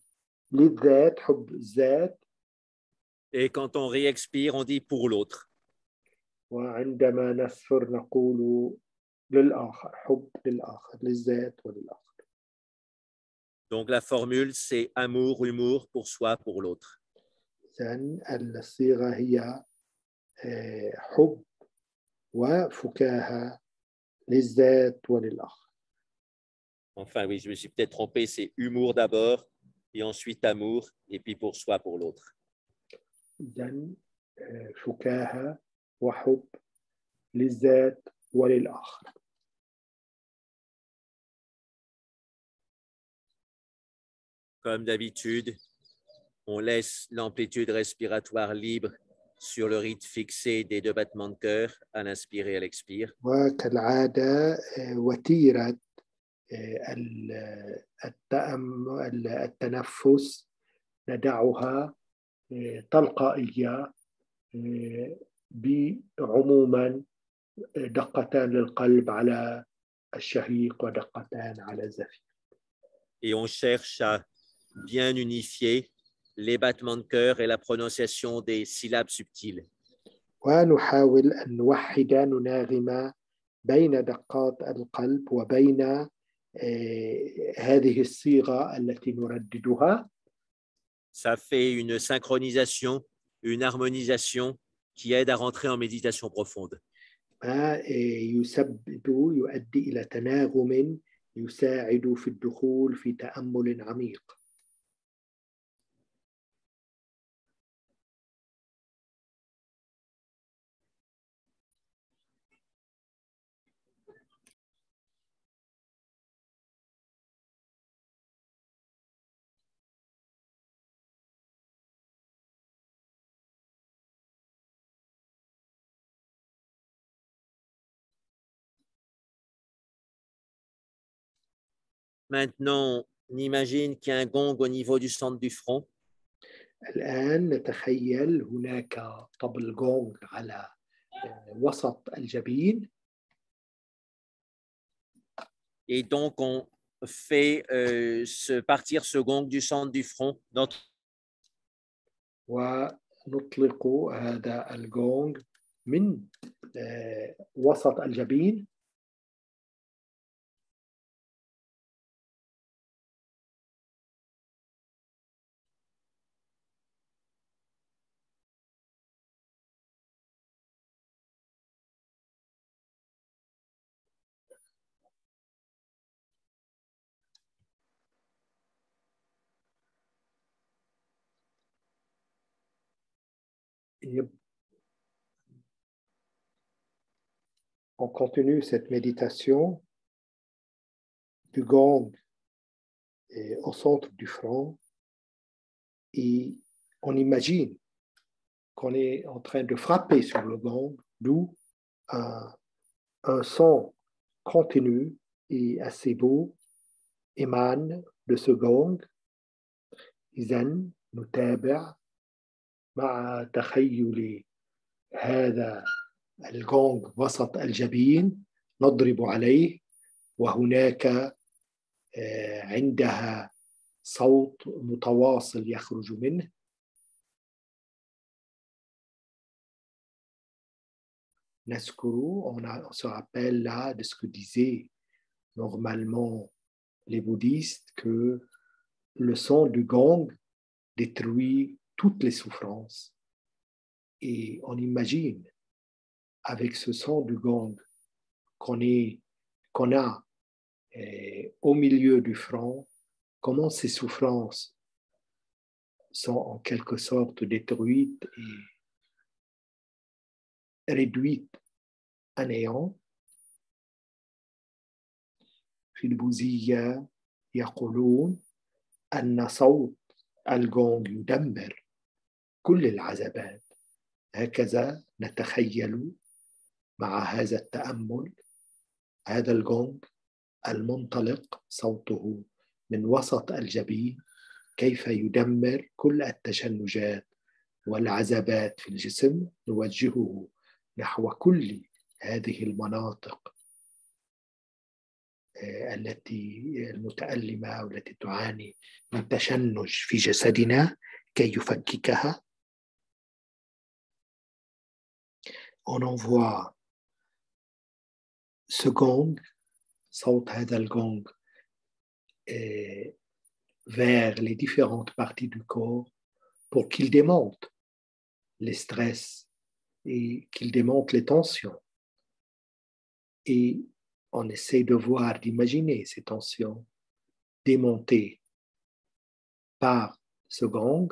للذات حب الذات. Et quand on réexpire, on dit pour l'autre. وعندما نسفر نقول للآخر حب للآخر للذات وللآخر. Donc la formule, c'est amour, humour, pour soi, pour l'autre. إذن الصيغة هي حب وفكاهة للذات وللآخر. Enfin, oui, je me suis peut-être trompé, c'est humour d'abord, et ensuite amour, et puis pour soi, pour l'autre. إذن فكاهة وحب للذات وللآخر. Comme d'habitude, on laisse l'amplitude respiratoire libre sur le rythme fixé des 2 battements de cœur à l'inspire et à l'expire. وكالعادة وتيرة التنفس ندعها تلقائية بعموما دقتان للقلب على الشهيق ودقتان على الزفير. Et on cherche à bien unifier les battements de cœur et la prononciation des syllabes subtiles. ونحاول أن نوحد نناغم بين دقات القلب وبين هذه الصيغة التي نرددها. Ça fait une synchronisation, une harmonisation qui aide à rentrer en méditation profonde. ما يؤدي إلى تناغم يساعد في الدخول في تأمل عميق. Maintenant, on imagine qu'il y a un gong au niveau du centre du front. الآن نتخيل هناك طبل غونغ على وسط الجبين. Et donc, on fait partir ce gong du centre du front. ونطلق هذا الغونغ من وسط الجبين. On continue cette méditation du gong au centre du front et on imagine qu'on est en train de frapper sur le gong, d'où un son continu et assez beau émane de ce gong. إذن نتابع مع تخيل هذا الغونغ وسط الجبين نضرب عليه وهناك عندها صوت متواصل يخرج منه. نذكر, on se rappelle là de ce que disait normalement les bouddhistes que le son du gong détruit toutes les souffrances. Et on imagine avec ce son du gong qu'on a au milieu du front, comment ces souffrances sont en quelque sorte détruites et réduites à néant. في البوذية يقولون أن صوت الغونغ يدمر كل العذابات. هكذا نتخيل مع هذا التأمل هذا الغونغ المنطلق صوته من وسط الجبين كيف يدمر كل التشنجات والعذابات في الجسم. نوجهه نحو كل هذه المناطق التي المتألمة والتي تعاني من تشنج في جسدنا كي يفككها. On envoie ce gong, صوت هذا الgong, vers les différentes parties du corps pour qu'il démonte les stress et qu'il démonte les tensions. Et on essaie de voir, d'imaginer ces tensions démontées par ce gong.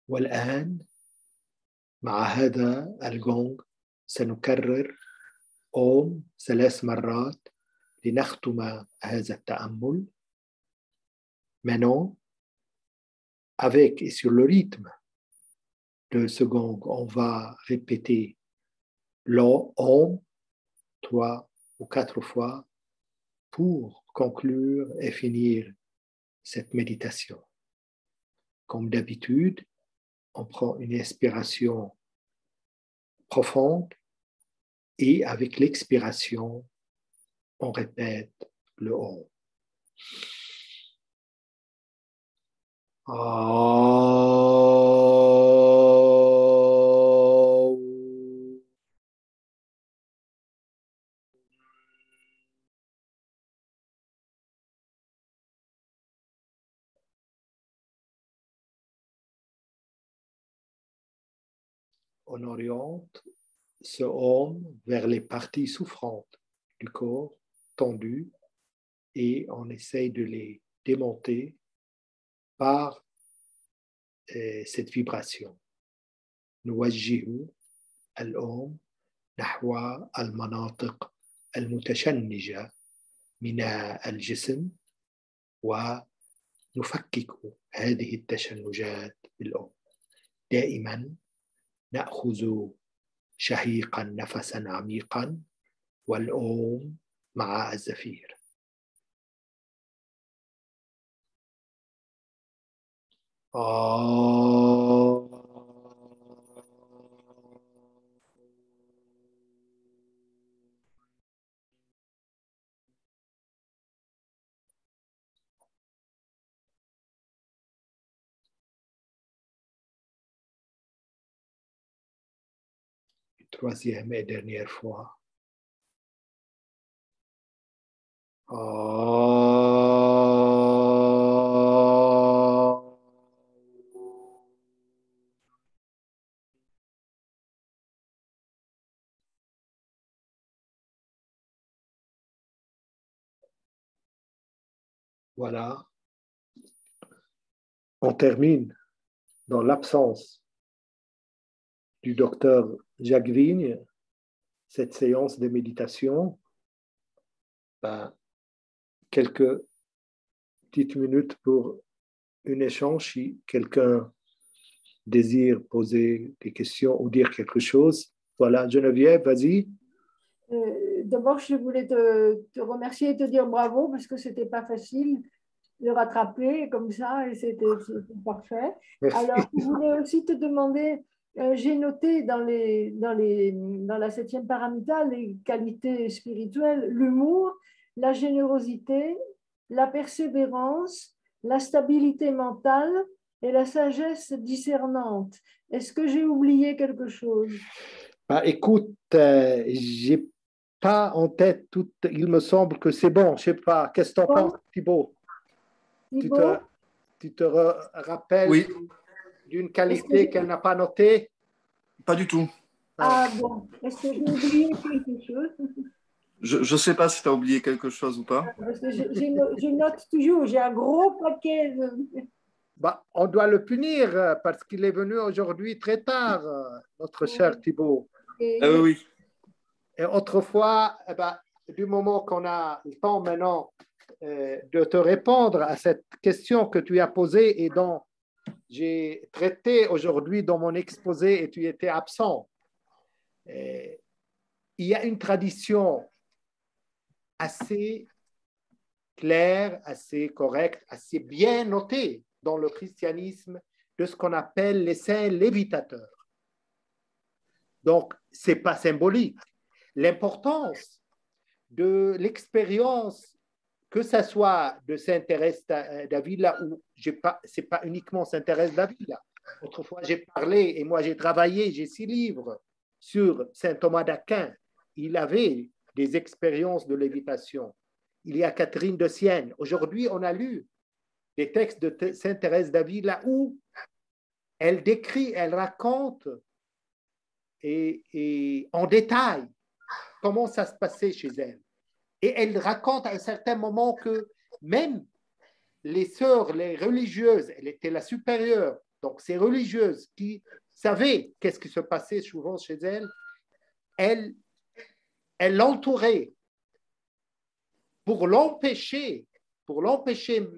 والآن مع هذا الجونغ سنكرر أوم 3 مرات لنختم هذا التأمل. Maintenant, avec et sur le rythme de ce gong, on va répéter l'Om 3 ou 4 fois pour conclure et finir cette méditation. Comme d'habitude, on prend une inspiration profonde et avec l'expiration, on répète le Om. On oriente ce Om vers les parties souffrantes du corps tendues et on essaye de les démonter par cette vibration. نوجه الأم نحو المناطق المتشنجة من الجسم ونفكك هذه التشنجات بالأم. دائما نأخذ شهيقا نفسا عميقا والأم مع الزفير. Troisième et dernière fois. Voilà. On termine dans l'absence du docteur Jacques Vigne cette séance de méditation. Quelques petites minutes pour un échange si quelqu'un désire poser des questions ou dire quelque chose. Voilà, Geneviève, vas-y. D'abord, je voulais te remercier et te dire bravo parce que ce n'était pas facile de rattraper comme ça et c'était parfait. Merci. Alors, je voulais aussi te demander, j'ai noté dans la 7e paramitale les qualités spirituelles, l'humour, la générosité, la persévérance, la stabilité mentale et la sagesse discernante. Est-ce que j'ai oublié quelque chose? Bah, écoute, j'ai pas en tête tout. Il me semble que c'est bon. Je sais pas. Qu'est-ce que tu en Bon, penses, Thibaut? Tu te, Thibaut, tu te rappelles Oui, d'une est-ce que qualité j'ai... qu'elle n'a pas notée? pas du tout. Ah bon, est-ce que j'ai oublié quelque chose? Je ne sais pas si tu as oublié quelque chose ou pas. Parce que je note toujours, j'ai un gros paquet Bah, on doit le punir parce qu'il est venu aujourd'hui très tard, notre cher Thibaut. Oui, et- oui. Et autrefois, eh ben, du moment qu'on a le temps maintenant de te répondre à cette question que tu as posée et dont j'ai traité aujourd'hui dans mon exposé et tu étais absent, il y a une tradition assez claire, assez correcte, assez bien notée dans le christianisme de ce qu'on appelle les saints lévitateurs. Donc, ce n'est pas symbolique. L'importance de l'expérience, que ce soit de Saint-Thérèse d'Avila ou ce n'est pas uniquement Saint-Thérèse d'Avila. Autrefois, j'ai parlé et moi j'ai travaillé, j'ai 6 livres sur Saint Thomas d'Aquin. Il avait des expériences de lévitation. Il y a Catherine de Sienne. Aujourd'hui, on a lu des textes de Sainte-Thérèse d'Avila où elle décrit, elle raconte et en détail comment ça se passait chez elle. Et elle raconte à un certain moment que même les sœurs, les religieuses, elle était la supérieure, donc ces religieuses qui savaient qu'est-ce qui se passait souvent chez elle, elle l'entourait pour l'empêcher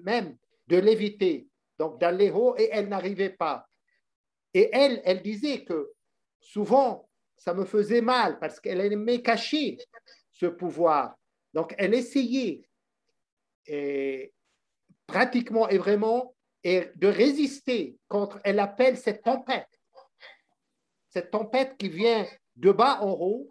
même de l'éviter, donc d'aller haut, et elle n'arrivait pas. Et elle disait que souvent, ça me faisait mal parce qu'elle aimait cacher ce pouvoir. Donc, elle essayait pratiquement et vraiment de résister contre, elle appelle cette tempête qui vient de bas en haut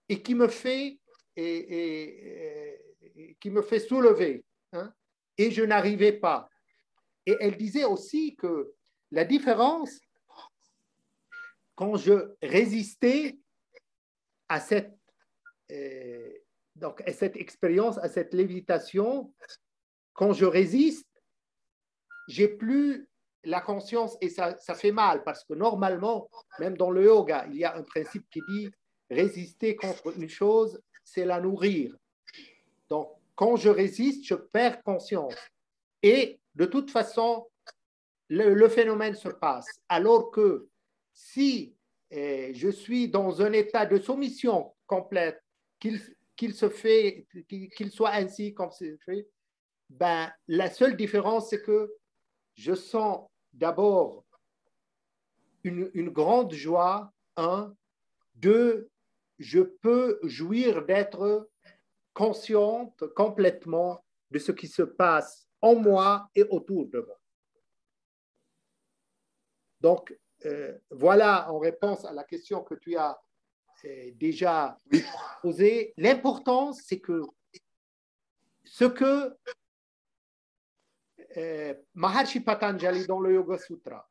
et qui me fait, qui me fait soulever. Hein, et je n'arrivais pas. Et elle disait aussi que la différence, quand je résistais à cette, donc, à cette expérience, à cette lévitation, quand je résiste, j'ai plus la conscience et ça fait mal parce que normalement, même dans le yoga, il y a un principe qui dit résister contre une chose, c'est la nourrir. Donc, quand je résiste, je perds conscience. Et de toute façon, le phénomène se passe. Alors que si je suis dans un état de soumission complète, qu'il soit ainsi comme c'est fait, ben, la seule différence, c'est que je sens d'abord une grande joie, un, deux, je peux jouir d'être consciente complètement de ce qui se passe en moi et autour de moi. Donc, voilà en réponse à la question que tu as déjà posée. L'importance, c'est que ce que Maharshi Patanjali dans le Yoga Sutra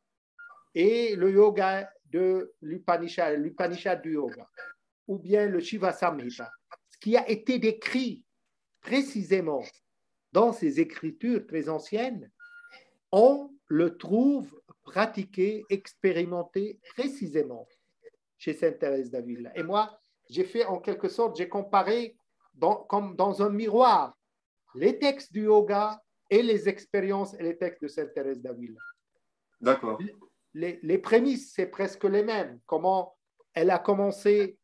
et le yoga de l'Upanishad du yoga, ou bien le Shiva Samhita, ce qui a été décrit précisément dans ces écritures très anciennes, on le trouve pratiqué, expérimenté précisément chez Sainte Thérèse d'Avila. Et moi, j'ai fait en quelque sorte, j'ai comparé comme dans un miroir les textes du yoga et les expériences et les textes de Sainte Thérèse d'Avila. D'accord. Les prémices, c'est presque les mêmes. Comment elle commençait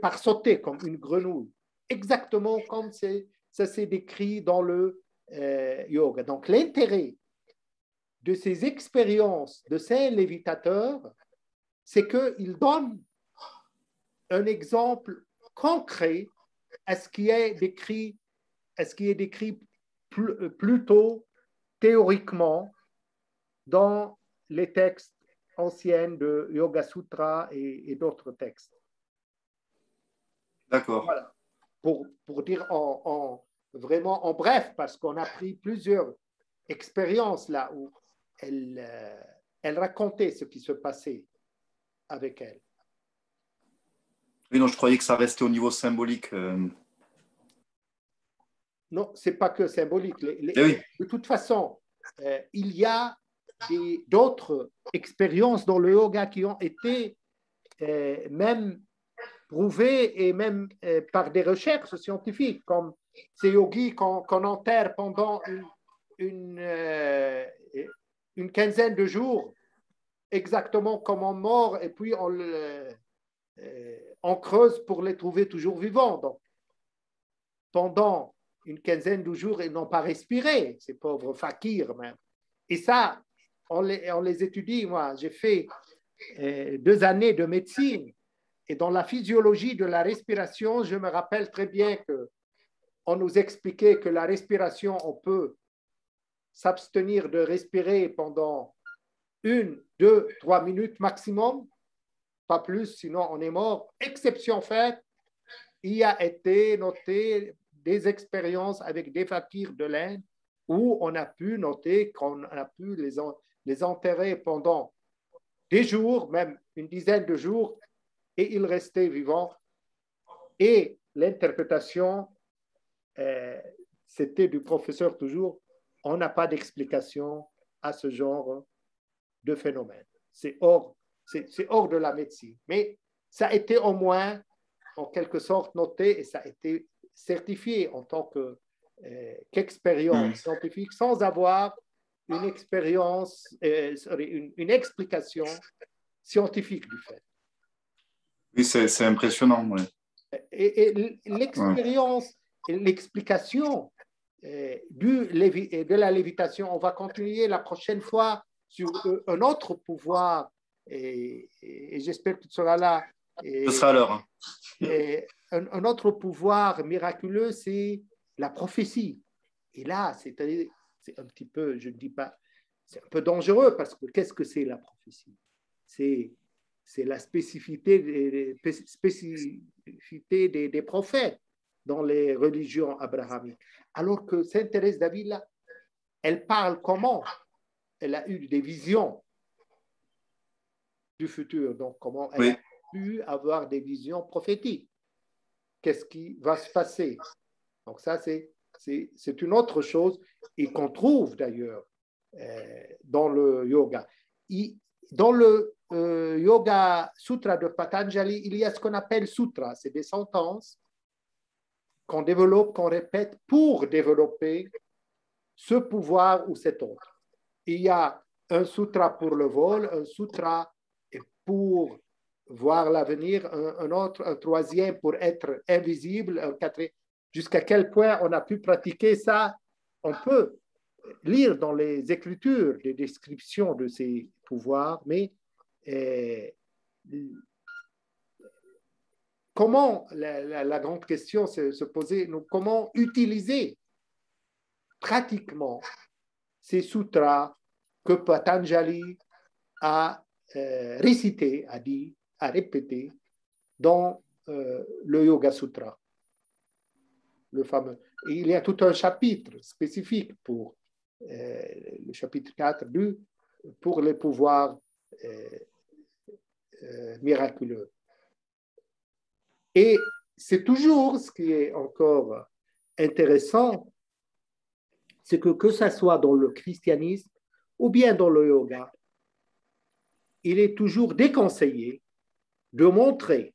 par sauter comme une grenouille, exactement comme ça s'est décrit dans le yoga. Donc, l'intérêt de ces expériences de saints lévitateurs, c'est qu'ils donnent un exemple concret à ce qui est décrit, plutôt théoriquement dans les textes anciens de Yoga Sutra et d'autres textes. D'accord. Voilà. Pour dire vraiment en bref, parce qu'on a pris plusieurs expériences là où elle racontait ce qui se passait avec elle. Oui, non, je croyais que ça restait au niveau symbolique. Non, ce n'est pas que symbolique. Oui. De toute façon, il y a d'autres expériences dans le yoga qui ont été même prouvées et même par des recherches scientifiques, comme ces yogis qu'on enterre pendant une quinzaine de jours, exactement comme on mort, et puis on creuse pour les trouver toujours vivants. Donc, pendant une quinzaine de jours, ils n'ont pas respiré, ces pauvres fakirs même. Et ça, on les étudie. Moi, j'ai fait 2 années de médecine, et dans la physiologie de la respiration, je me rappelle très bien qu'on nous expliquait que la respiration, on peut s'abstenir de respirer pendant 1, 2, 3 minutes maximum, pas plus, sinon on est mort. Exception faite, il a été noté des expériences avec des fakirs de l'Inde où on a pu noter qu'on a pu les enterrer pendant des jours, même une dizaine de jours, et ils restaient vivants. Et l'interprétation, c'était du professeur toujours, on n'a pas d'explication à ce genre de phénomène. C'est hors de la médecine. Mais ça a été au moins, en quelque sorte, noté et ça a été certifié en tant qu'expérience scientifique sans avoir une expérience, une explication scientifique du fait. Oui, c'est impressionnant. Ouais. Et l'expérience, l'explication de la lévitation, on va continuer la prochaine fois sur un autre pouvoir et j'espère que tu seras là. Ce sera à l'heure. Hein. Un autre pouvoir miraculeux, c'est la prophétie. Et là, c'est un petit peu, je ne dis pas, c'est un peu dangereux parce que qu'est-ce que c'est la prophétie? C'est la spécificité des prophètes dans les religions abrahamiques. Alors que Sainte Thérèse d'Avila, elle parle comment elle a eu des visions du futur, donc comment elle a pu avoir des visions prophétiques. Qu'est-ce qui va se passer? Donc ça, c'est une autre chose et qu'on trouve d'ailleurs dans le yoga. Dans le Yoga Sutra de Patanjali, il y a ce qu'on appelle sutra. C'est des sentences qu'on développe, qu'on répète pour développer ce pouvoir ou cet autre. Il y a un sutra pour le vol, un sutra pour voir l'avenir, un troisième pour être invisible, un quatrième. Jusqu'à quel point on a pu pratiquer ça? On peut lire dans les Écritures des descriptions de ces pouvoirs, mais comment, la grande question se posait, comment utiliser pratiquement ces sutras que Patanjali a récité, a dit, a répété dans le Yoga Sutra, le fameux. Et il y a tout un chapitre spécifique pour le chapitre 4 pour les pouvoirs miraculeux. Et c'est toujours ce qui est encore intéressant, c'est que ça soit dans le christianisme ou bien dans le yoga, il est toujours déconseillé de montrer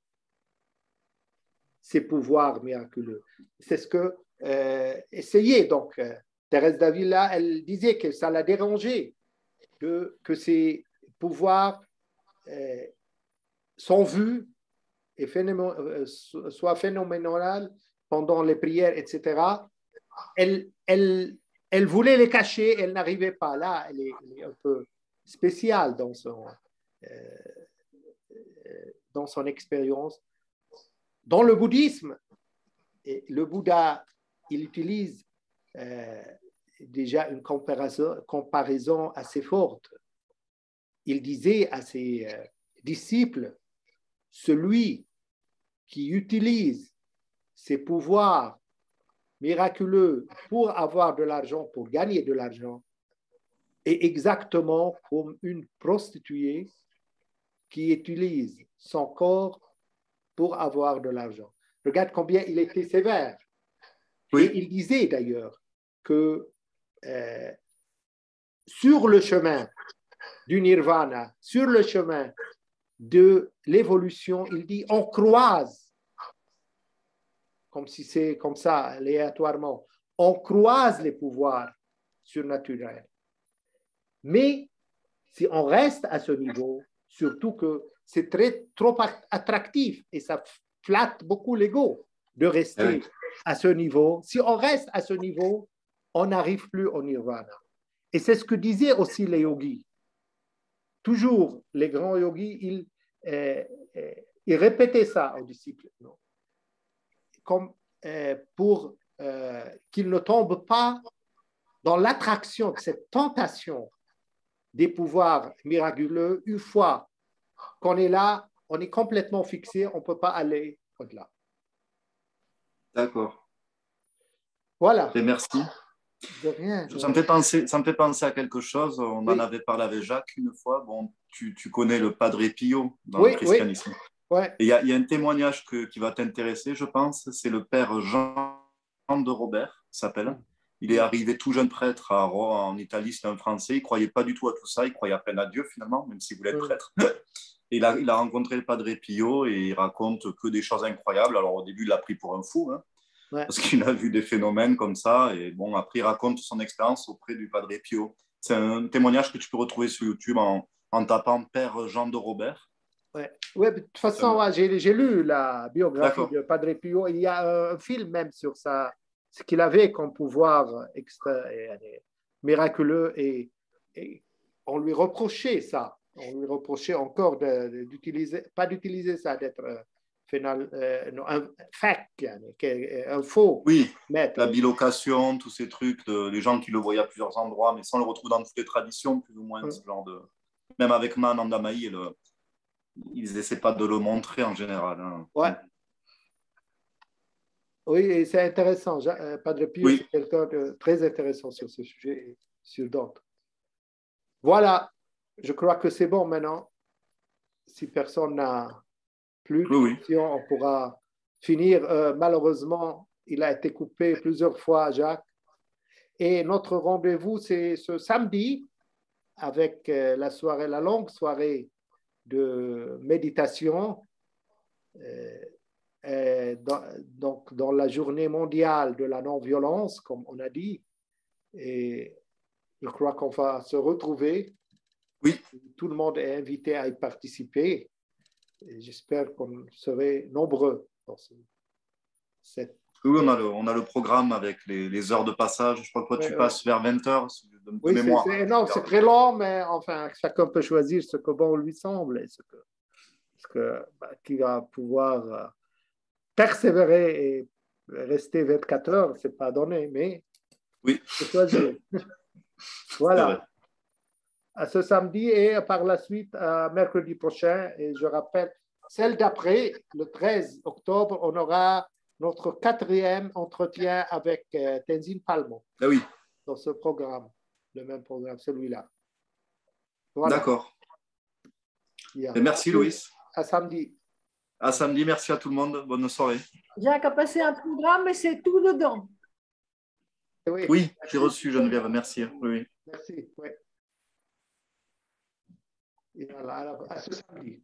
ces pouvoirs miraculeux. C'est ce que essayait donc Thérèse d'Avila, elle disait que ça la dérangeait que ces pouvoirs sont vus et soient phénoménales pendant les prières, etc. Elle voulait les cacher, elle n'arrivait pas. Là, elle est un peu spéciale dans son expérience. Dans le bouddhisme, le Bouddha, il utilise déjà une comparaison assez forte. Il disait à ses disciples, celui qui utilise ses pouvoirs miraculeux pour avoir de l'argent, pour gagner de l'argent, est exactement comme une prostituée qui utilise son corps pour avoir de l'argent. Regarde combien il était sévère. Oui. Et il disait d'ailleurs que sur le chemin du nirvana, sur le chemin de l'évolution, il dit on croise, comme si c'est comme ça, aléatoirement, on croise les pouvoirs surnaturels. Mais si on reste à ce niveau, surtout que c'est trop attractif et ça flatte beaucoup l'ego de rester à ce niveau. Si on reste à ce niveau, on n'arrive plus au nirvana. Et c'est ce que disaient aussi les yogis. Toujours, les grands yogis, ils répétaient ça aux disciples, non? Comme pour qu'ils ne tombent pas dans l'attraction de cette tentation des pouvoirs miraculeux. Une fois qu'on est là, on est complètement fixé, on ne peut pas aller au-delà. D'accord. Voilà. Et merci. De rien. Ça me fait penser à quelque chose. On en avait parlé avec Jacques une fois. Bon, tu connais le Padre Pio dans le christianisme. Ouais. Et il y a un témoignage qui va t'intéresser, je pense. C'est le père Jean de Robert, il s'appelle. Il est arrivé tout jeune prêtre à Rome, en Italie, c'est un Français. Il ne croyait pas du tout à tout ça. Il croyait à peine à Dieu, finalement, même s'il voulait être prêtre. Et il a rencontré le Padre Pio et il raconte que des choses incroyables. Alors, au début, il l'a pris pour un fou, hein, parce qu'il a vu des phénomènes comme ça. Et bon, après, il raconte son expérience auprès du Padre Pio. C'est un témoignage que tu peux retrouver sur YouTube en tapant Père Jean de Robert. Ouais, de toute façon, j'ai lu la biographie de Padre Pio. Il y a un film même sur ça, ce qu'il avait comme pouvoir miraculeux et on lui reprochait ça. On lui reprochait encore pas d'utiliser ça, d'être un fake, un faux maître. La bilocation, tous ces trucs, les gens qui le voyaient à plusieurs endroits, mais sans le retrouver dans toutes les traditions, plus ou moins, ce genre de... Même avec Mananda Mahi, ils n'essaient pas de le montrer en général. Hein. Ouais. Oui, et c'est intéressant. Padre Pio, c'est quelqu'un de très intéressant sur ce sujet et sur d'autres. Voilà, je crois que c'est bon maintenant. Si personne n'a plus de questions, on pourra finir. Malheureusement, il a été coupé plusieurs fois, Jacques. Et notre rendez-vous, c'est ce samedi avec la longue soirée de méditation. Donc, dans la journée mondiale de la non-violence, comme on a dit, et je crois qu'on va se retrouver. Oui. Tout le monde est invité à y participer. Et j'espère qu'on serait nombreux dans cette... Oui, on a le programme avec les heures de passage. Je crois que toi, tu passes vers 20h de mémoire. Non, c'est très long, mais enfin, chacun peut choisir ce que bon lui semble et qui va pouvoir persévérer et rester 24 heures, ce n'est pas donné, mais c'est choisir. Voilà. À ce samedi et par la suite, mercredi prochain, et je rappelle, celle d'après, le 13 octobre, on aura notre 4e entretien avec Tenzin Palmo. Ah oui. Dans ce programme, le même programme, celui-là. Voilà. D'accord. Merci, Louis. À samedi. À samedi, merci à tout le monde. Bonne soirée. Jacques a passé un programme, mais c'est tout dedans. Oui, j'ai reçu, Geneviève. Merci. Oui. Merci. Oui. Et voilà, à ce samedi.